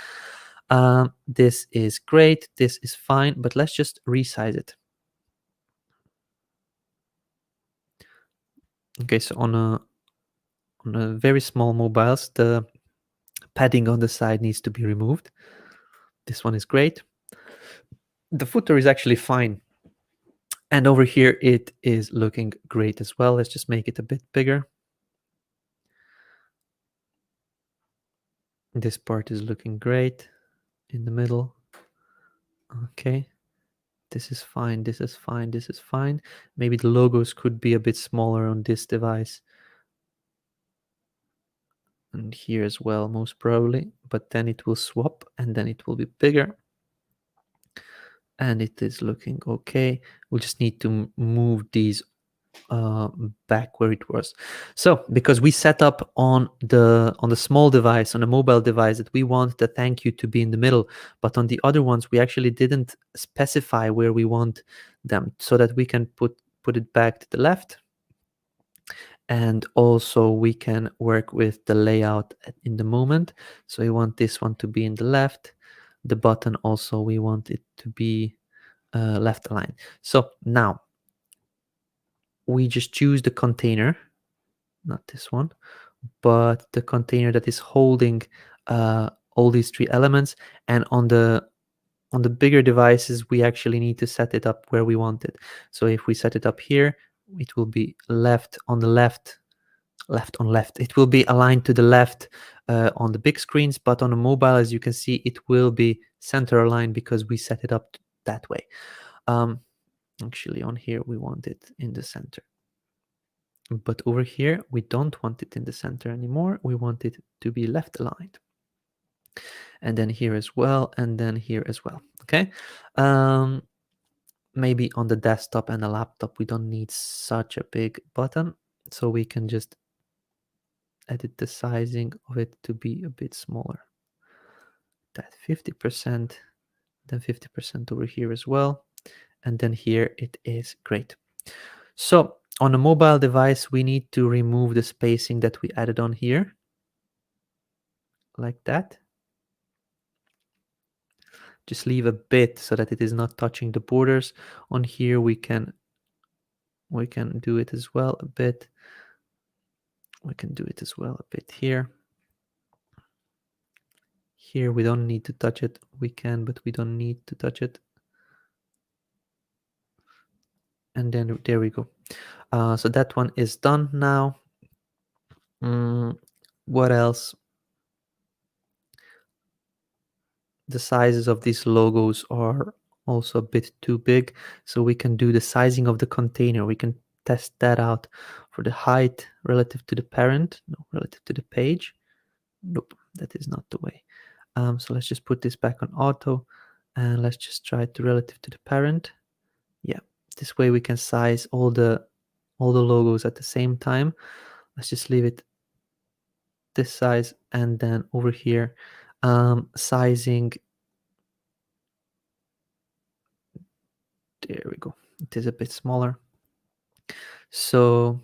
This is great, this is fine, but let's just resize it. Okay, so on a very small mobiles, the padding on the side needs to be removed. This one is great. The footer is actually fine. And over here, it is looking great as well. Let's just make it a bit bigger. This part is looking great in the middle. Okay, this is fine, this is fine, this is fine. Maybe the logos could be a bit smaller on this device. And here as well, most probably, but then it will swap and then it will be bigger. And it is looking okay. We just need to move these back where it was. So because we set up on the small device, on a mobile device, that we want the thank you to be in the middle, but on the other ones we actually didn't specify where we want them, so that we can put it back to the left. And also we can work with the layout in the moment. So we want this one to be in the left. The button also, we want it to be left aligned. So now we just choose the container, not this one, but the container that is holding all these three elements. And on the bigger devices, we actually need to set it up where we want it. So if we set it up here, it will be left on the left on left. It will be aligned to the left on the big screens, but on a mobile, as you can see, it will be center aligned because we set it up that way. Actually, on here, we want it in the center. But over here, we don't want it in the center anymore. We want it to be left aligned. And then here as well, and then here as well, okay? Maybe on the desktop and the laptop, we don't need such a big button, so we can just edit the sizing of it to be a bit smaller. That 50%, then 50% over here as well. And then here it is great. So on a mobile device, we need to remove the spacing that we added on here, like that. Just leave a bit so that it is not touching the borders. On here, we can do it as well a bit. We can do it as well a bit here. Here we don't need to touch it. We can, but we don't need to touch it. And then there we go. So that one is done now. What else? The sizes of these logos are also a bit too big, so we can do the sizing of the container. We can test that out for the height relative to the parent, no, relative to the page. Nope, that is not the way. So let's just put this back on auto, and let's just try it to relative to the parent. Yeah, this way we can size all the logos at the same time. Let's just leave it this size, and then over here, sizing. There we go. It is a bit smaller. So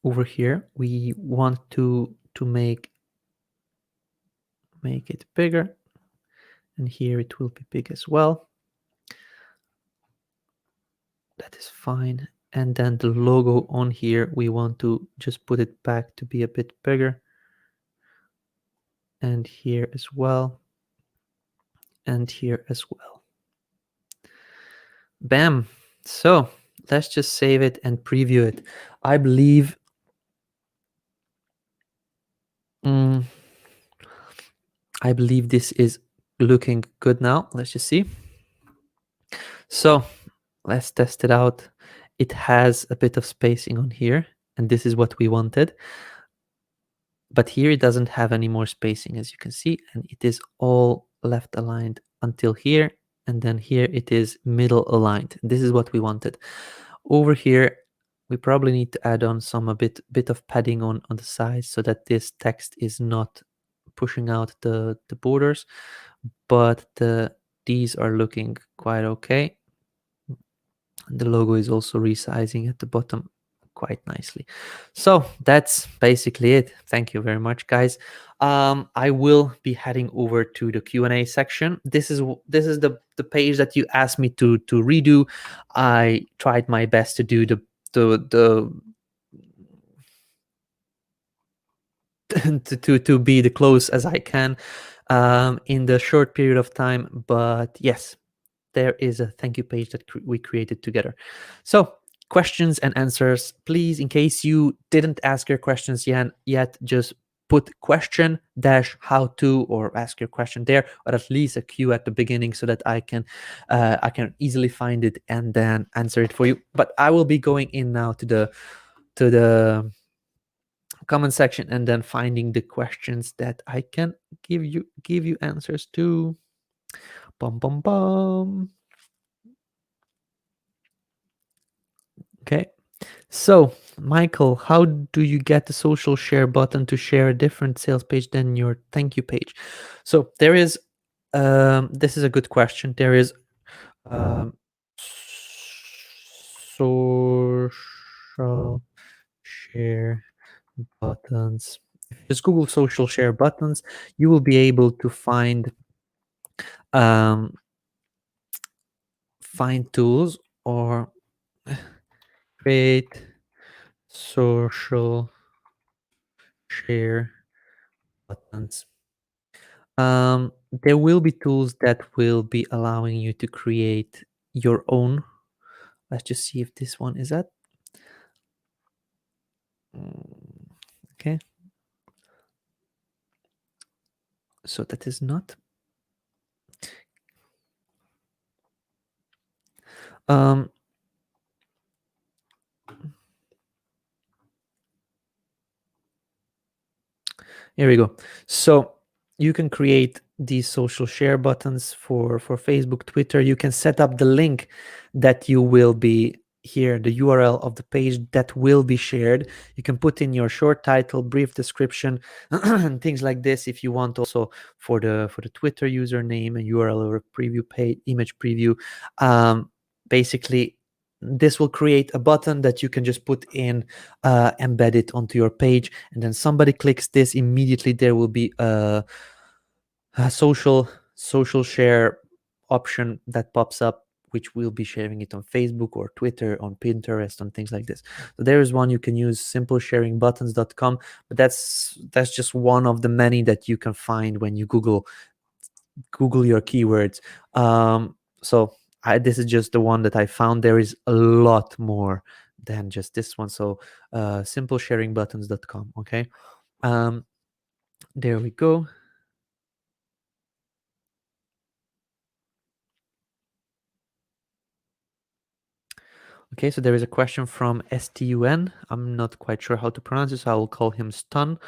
over here we want to make it bigger, and here it will be big as well. That is fine. And then the logo on here, we want to just put it back to be a bit bigger, and here as well, and here as well. Bam. So let's just save it and preview it. I believe this is looking good now. Let's just see. So let's test it out. It has a bit of spacing on here, and this is what we wanted. But here it doesn't have any more spacing, as you can see, and it is all left aligned until here, and then here it is middle aligned. This is what we wanted. Over here, we probably need to add on some a bit of padding on the sides so that this text is not pushing out the borders, but these are looking quite okay. The logo is also resizing at the bottom quite nicely. So that's basically it. Thank you very much, guys. I will be heading over to the Q&A section. This is the page that you asked me to redo. I tried my best to do the to be the close as I can in the short period of time. But yes, there is a thank you page that we created together. So questions and answers, please, in case you didn't ask your questions yet, just put question dash how to, or ask your question there, or at least a Q at the beginning so that I can easily find it and then answer it for you. But I will be going in now to the comment section and then finding the questions that I can give you answers to. Bum bum bum. Okay, so Michael, how do you get the social share button to share a different sales page than your thank you page? So there is, this is a good question. There is social share buttons. If you just Google social share buttons, you will be able to find tools or create social share buttons. There will be tools that will be allowing you to create your own. Let's just see if this one is that. Okay. So that is not. Here we go. So you can create these social share buttons for Facebook, Twitter. You can set up the link that you will be here, the URL of the page that will be shared. You can put in your short title, brief description, and things like this. If you want also for the Twitter username, a URL or a preview page, image preview. Basically, this will create a button that you can just put in, embed it onto your page, and then somebody clicks this, immediately there will be a social share option that pops up which will be sharing it on Facebook or Twitter, on Pinterest, on things like this. So there is one you can use, simplesharingbuttons.com, but that's just one of the many that you can find when you Google your keywords. So this is just the one that I found. There is a lot more than just this one. So simplesharingbuttons.com. Okay. There we go. Okay, so there is a question from STUN. I'm not quite sure how to pronounce it, so I will call him Stun.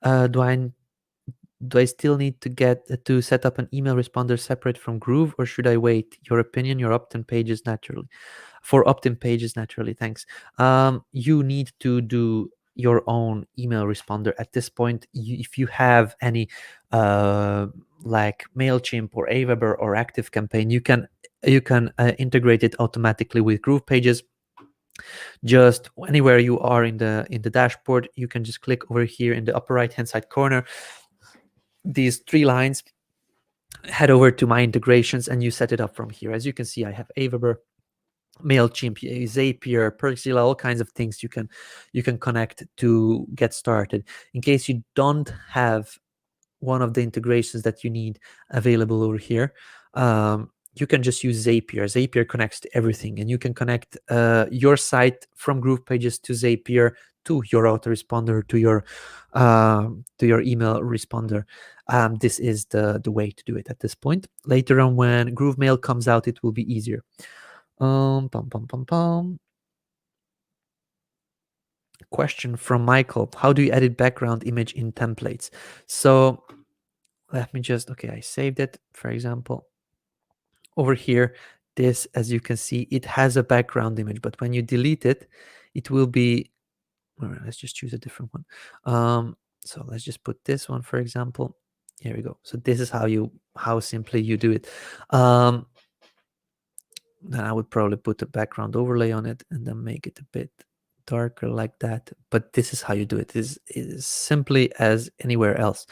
Do I still need to set up an email responder separate from Groove, or should I wait? Your opinion, your opt-in pages naturally. For opt-in pages naturally, thanks. You need to do your own email responder at this point. If you have any like MailChimp or Aweber or ActiveCampaign, you can integrate it automatically with GroovePages. Just anywhere you are in the dashboard, you can just click over here in the upper right hand side corner, these 3 lines, head over to my integrations, and you set it up from here. As you can see, I have Aweber, MailChimp, Zapier, Perxila, all kinds of things you can connect to get started. In case you don't have one of the integrations that you need available over here, you can just use Zapier. Zapier connects to everything, and you can connect your site from GroovePages to Zapier, to your autoresponder, to your email responder. This is the way to do it at this point. Later on, when GrooveMail comes out, it will be easier. Question from Michael: how do you edit background image in templates? So let me just, okay, I saved it. For example, over here, this, as you can see, it has a background image, but when you delete it, it will be, all right, let's just choose a different one. So let's just put this one, for example. Here we go. So this is how simply you do it. Then I would probably put a background overlay on it and then make it a bit darker like that. But this is how you do it. It is simply as anywhere else.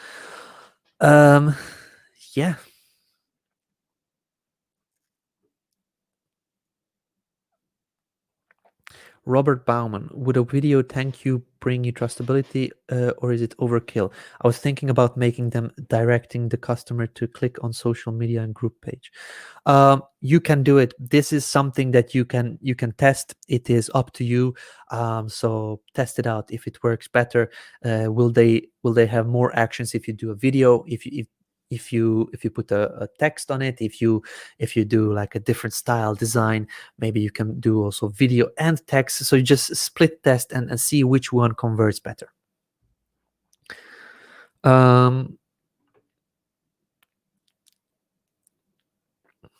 Yeah. Robert Bauman: would a video thank you bring you trustability, or is it overkill? I was thinking about making them directing the customer to click on social media and group page. You can do it. This is something that you can test. It is up to you. So test it out. If it works better, will they have more actions if you do a video? If you put a text on it, if you do like a different style design, maybe you can do also video and text. So you just split test and see which one converts better.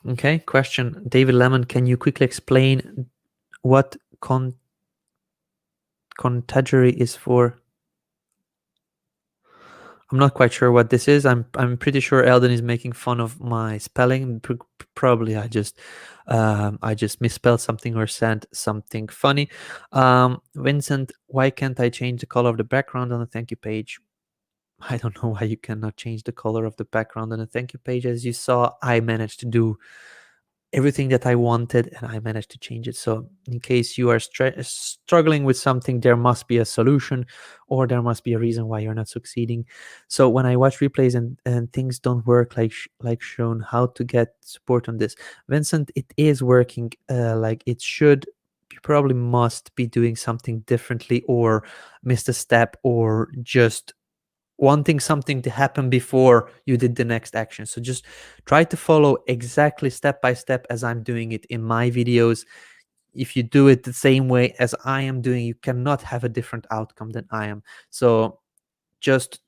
Okay, question, David Lemon: can you quickly explain what contagery is for? I'm not quite sure what this is. I'm pretty sure Eldon is making fun of my spelling. Probably I just misspelled something or said something funny. Vincent: why can't I change the color of the background on the thank you page? I don't know why you cannot change the color of the background on the thank you page. As you saw, I managed to do everything that I wanted, and I managed to change it. So in case you are struggling with something, there must be a solution, or there must be a reason why you're not succeeding. So when I watch replays and things don't work like shown, how to get support on this? Vincent, it is working like it should. You probably must be doing something differently, or missed a step, or just wanting something to happen before you did the next action. So just try to follow exactly step by step as I'm doing it in my videos. If you do it the same way as I am doing, you cannot have a different outcome than I am. So just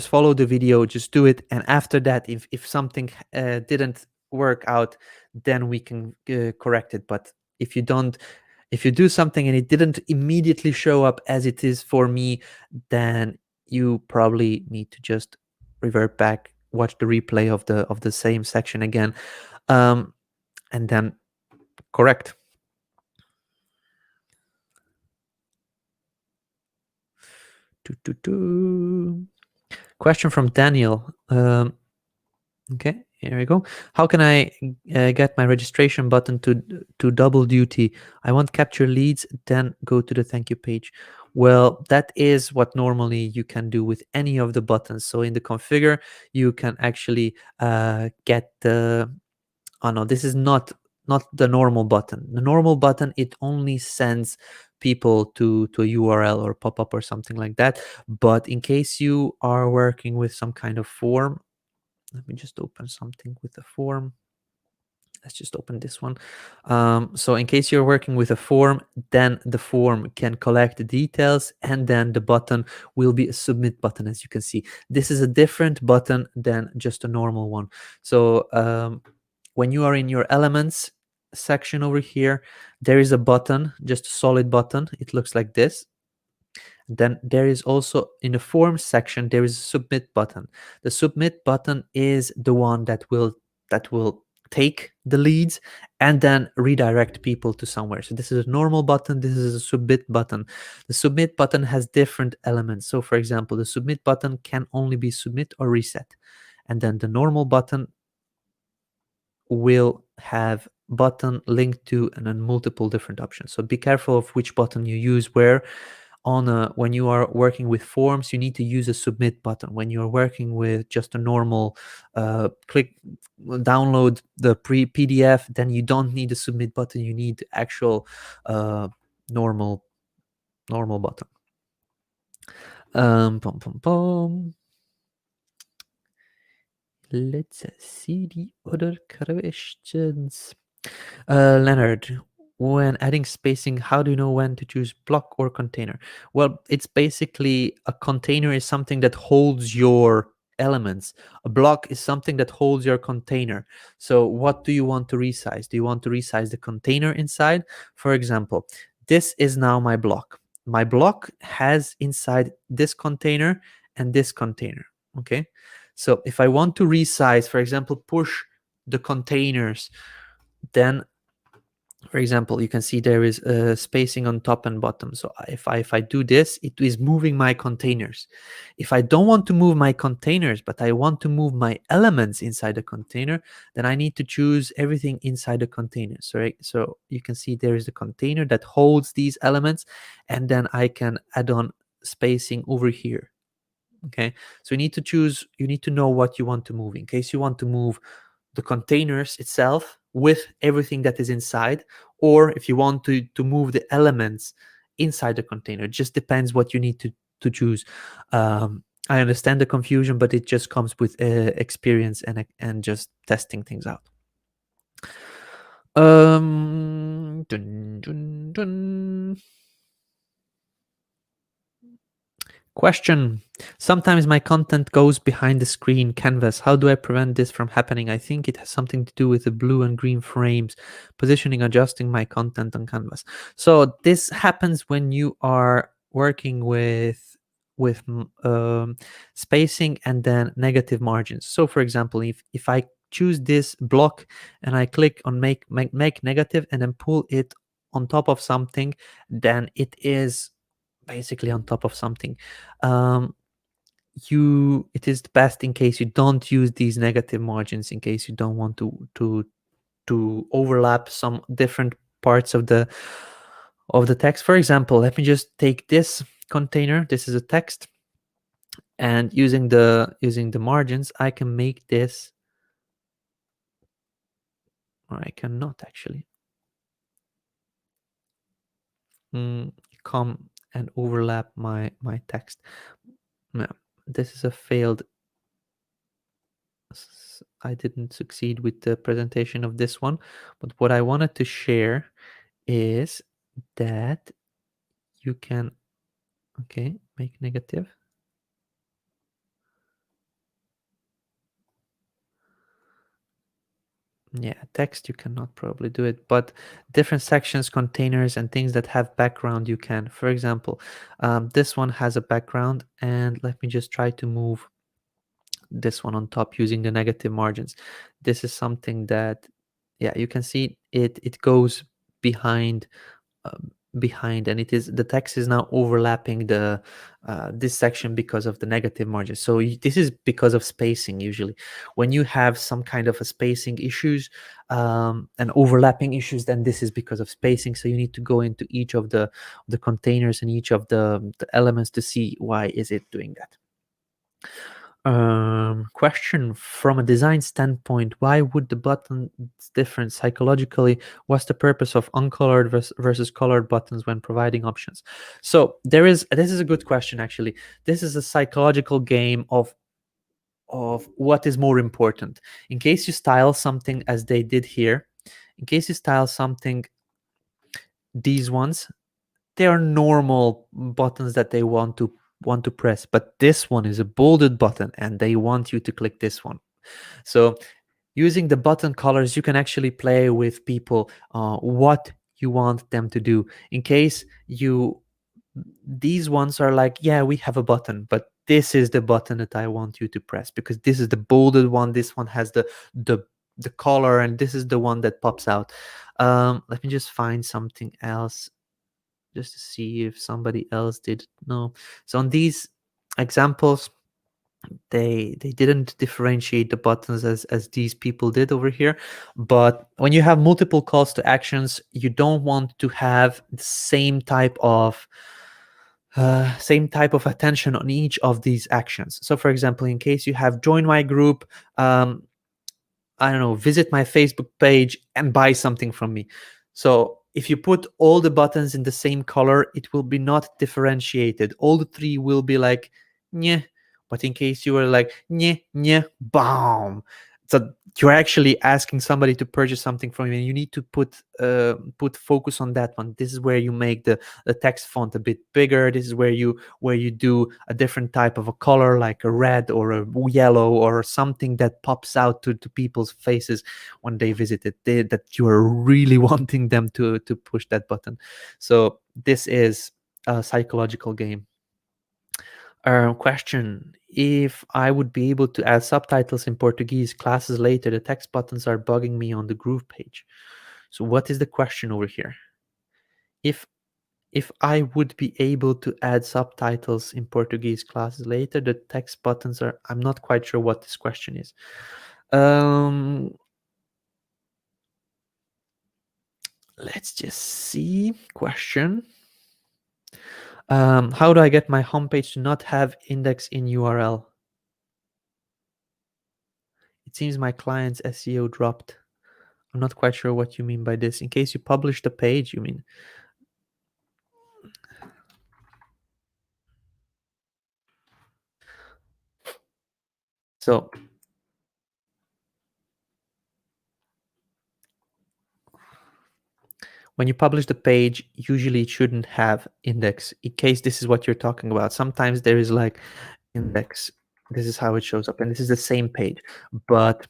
follow the video, just do it. And after that, if something didn't work out, then we can correct it. But if you don't, if you do something and it didn't immediately show up as it is for me, then you probably need to just revert back, watch the replay of the same section again, and then correct. Question from Daniel. Okay, Here we go. How can I get my registration button to double duty? I want capture leads, then go to the thank you page. Well, that is what normally you can do with any of the buttons. So in the configure, you can actually get the, oh no, this is not the normal button. The normal button, it only sends people to a URL or pop-up or something like that. But in case you are working with some kind of form, let me just open something with a form. Let's just open this one. So in case you're working with a form, then the form can collect the details, and then the button will be a submit button. As you can see, this is a different button than just a normal one. So when you are in your elements section over here, there is a button, just a solid button. It looks like this. Then there is also in the form section, there is a submit button. The submit button is the one that will take the leads and then redirect people to somewhere. So this is a normal button, this is a submit button. The submit button has different elements. So for example, the submit button can only be submit or reset. And then the normal button will have button linked to and then multiple different options. So be careful of which button you use where. When you are working with forms, you need to use a submit button. When you're working with just a normal click download the PDF, then you don't need a submit button. You need actual normal button. Pom, pom, pom. Let's see the other questions. Leonard, when adding spacing, how do you know when to choose block or container? Well, it's basically a container is something that holds your elements. A block is something that holds your container. So what do you want to resize? Do you want to resize the container inside? For example, this is now my block. My block has inside this container and this container. Okay. So if I want to resize, for example, push the containers, then for example, you can see there is a spacing on top and bottom. So if I do this, it is moving my containers. If I don't want to move my containers, but I want to move my elements inside the container, then I need to choose everything inside the container. So you can see there is the container that holds these elements, and then I can add on spacing over here. Okay, so you need to choose, you need to know what you want to move. In case you want to move the containers itself with everything that is inside, or if you want to move the elements inside the container, it just depends what you need to choose. I understand the confusion, but it just comes with experience and just testing things out. Dun, dun, dun. Question. Sometimes my content goes behind the screen canvas. How do I prevent this from happening? I think it has something to do with the blue and green frames, positioning, adjusting my content on canvas. So this happens when you are working with spacing and then negative margins. So for example, if I choose this block and I click on make negative and then pull it on top of something, then it is basically on top of something. It is the best in case you don't use these negative margins, in case you don't want to overlap some different parts of the text. For example, let me just take this container. This is a text, and using the margins, I can make this, or I cannot actually come and overlap my text. No, this is a failed. I didn't succeed with the presentation of this one, but what I wanted to share is that you can, okay, make negative. Yeah, text you cannot probably do it, but different sections, containers, and things that have background you can. For example, this one has a background, and let me just try to move this one on top using the negative margins. This is something that, yeah, you can see it goes behind behind, and the text is now overlapping the this section because of the negative margin. So this is because of spacing. Usually when you have some kind of a spacing issues and overlapping issues, then this is because of spacing. So you need to go into each of the containers and each of the elements to see why is it doing that. Question: from a design standpoint, why would the buttons differ psychologically? What's the purpose of uncolored versus colored buttons when providing options? So this is a good question, actually. This is a psychological game of what is more important. In case you style something as they did here, in case you style something, these ones, they are normal buttons that they want to press, but this one is a bolded button and they want you to click this one. So using the button colors, you can actually play with people what you want them to do. In case these ones are like, yeah, we have a button, but this is the button that I want you to press because this is the bolded one. This one has the color, and this is the one that pops out. Let me just find something else just to see if somebody else did. No. So on these examples, they didn't differentiate the buttons as these people did over here. But when you have multiple calls to actions, you don't want to have the same type of attention on each of these actions. So for example, in case you have join my group, I don't know, visit my Facebook page and buy something from me. So if you put all the buttons in the same color, it will be not differentiated. All the three will be like, yeah. But in case you were like, yeah, yeah, boom. So you're actually asking somebody to purchase something from you, and you need to put focus on that one. This is where you make the text font a bit bigger. This is where you do a different type of a color, like a red or a yellow or something that pops out to people's faces when they visit it, that you are really wanting them to push that button. So this is a psychological game. Question: if I would be able to add subtitles in Portuguese classes later, the text buttons are bugging me on the Groove page. So what is the question over here? If I would be able to add subtitles in Portuguese classes later, the text buttons are... I'm not quite sure what this question is. Let's just see. Question: how do I get my homepage to not have index in URL? It seems my client's SEO dropped. I'm not quite sure what you mean by this. In case you publish the page, you mean? So when you publish the page, usually it shouldn't have index. In case this is what you're talking about, sometimes there is like index. This is how it shows up, and this is the same page. But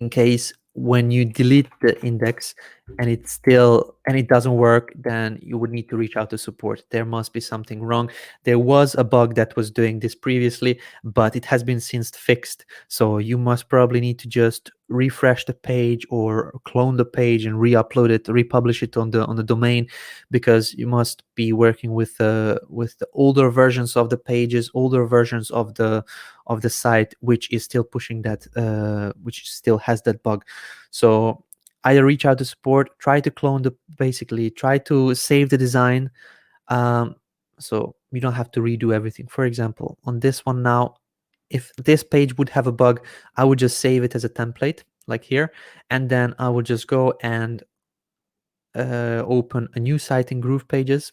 in case when you delete the index and it doesn't work, then you would need to reach out to support. There must be something wrong. There was a bug that was doing this previously, but it has been since fixed. So you must probably need to just refresh the page or clone the page and re-upload it, republish it on the domain, because you must be working with the older versions of the pages, older versions of the site, which is still pushing that, which still has that bug. So either reach out to support, try to clone basically try to save the design, so you don't have to redo everything. For example, on this one now, if this page would have a bug, I would just save it as a template like here, and then I would just go and open a new site in GroovePages.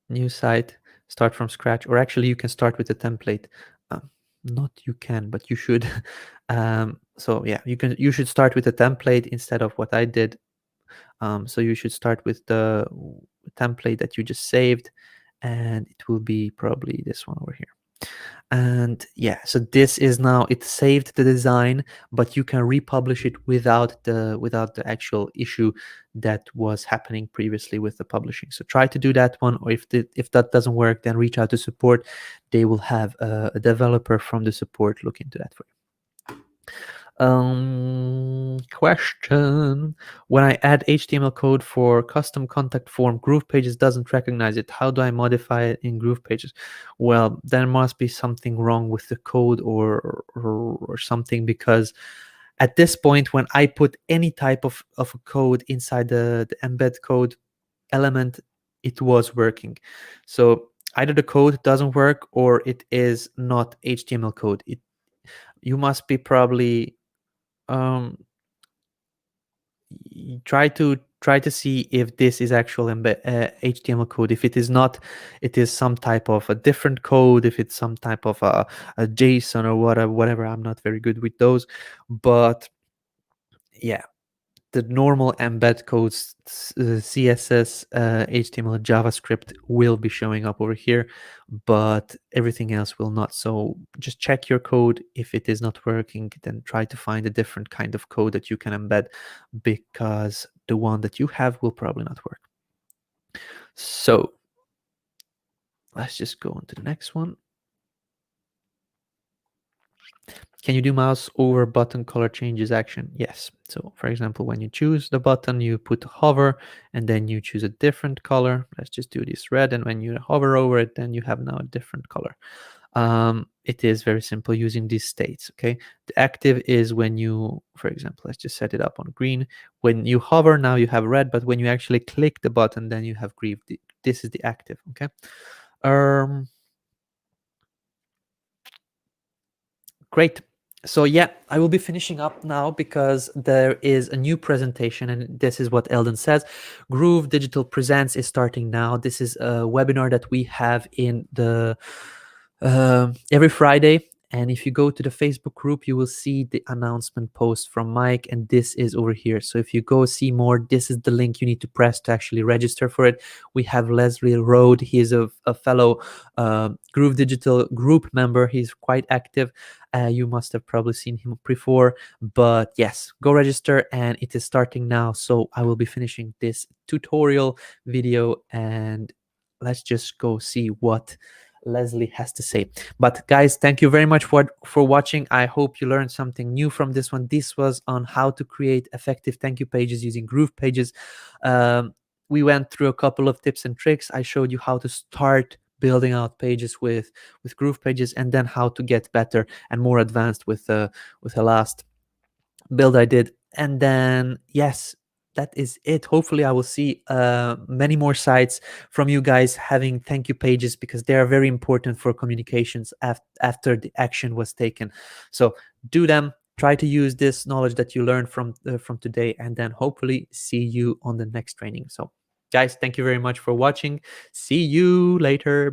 New site, start from scratch, or actually you can start with a template. Not you can, but you should. So yeah, you should start with a template instead of what I did. So you should start with the template that you just saved, and it will be probably this one over here. And yeah, so this is now, it saved the design, but you can republish it without the actual issue that was happening previously with the publishing. So try to do that one, or if that doesn't work, then reach out to support. They will have a developer from the support look into that for you. Question. When I add HTML code for custom contact form, GroovePages doesn't recognize it. How do I modify it in GroovePages? Well, there must be something wrong with the code or something, because at this point, when I put any type of a code inside the embed code element, it was working. So either the code doesn't work or it is not HTML code. You must be probably um, try to see if this is actual HTML code. If it is not, it is some type of a different code. If it's some type of a JSON or whatever. I'm not very good with those, but yeah, the normal embed codes, CSS, HTML, JavaScript will be showing up over here, but everything else will not. So just check your code. If it is not working, then try to find a different kind of code that you can embed, because the one that you have will probably not work. So let's just go on to the next one. Can you do mouse over button color changes action? Yes. So for example, when you choose the button, you put hover and then you choose a different color. Let's just do this red. And when you hover over it, then you have now a different color. It is very simple using these states. Okay. The active is when you, for example, let's just set it up on green. When you hover, now you have red, but when you actually click the button, then you have green. This is the active. Okay. Great. So yeah, I will be finishing up now because there is a new presentation, and this is what Eldon says. Groove Digital Presents is starting now. This is a webinar that we have in the every Friday. And if you go to the Facebook group, you will see the announcement post from Mike, and this is over here. So if you go see more, this is the link you need to press to actually register for it. We have Leslie Rode. He is a fellow Groove Digital group member. He's quite active. You must have probably seen him before, but yes, go register, and it is starting now. So I will be finishing this tutorial video, and let's just go see what Leslie has to say. But guys, thank you very much for watching. I hope you learned something new from this one. This was on how to create effective thank you pages using GroovePages. We went through a couple of tips and tricks. I showed you how to start building out pages with GroovePages, and then how to get better and more advanced with the last build I did. And then yes, that is it. Hopefully I will see many more sites from you guys having thank you pages, because they are very important for communications after the action was taken. So do them. Try to use this knowledge that you learned from today, and then hopefully see you on the next training. So guys, thank you very much for watching. See you later.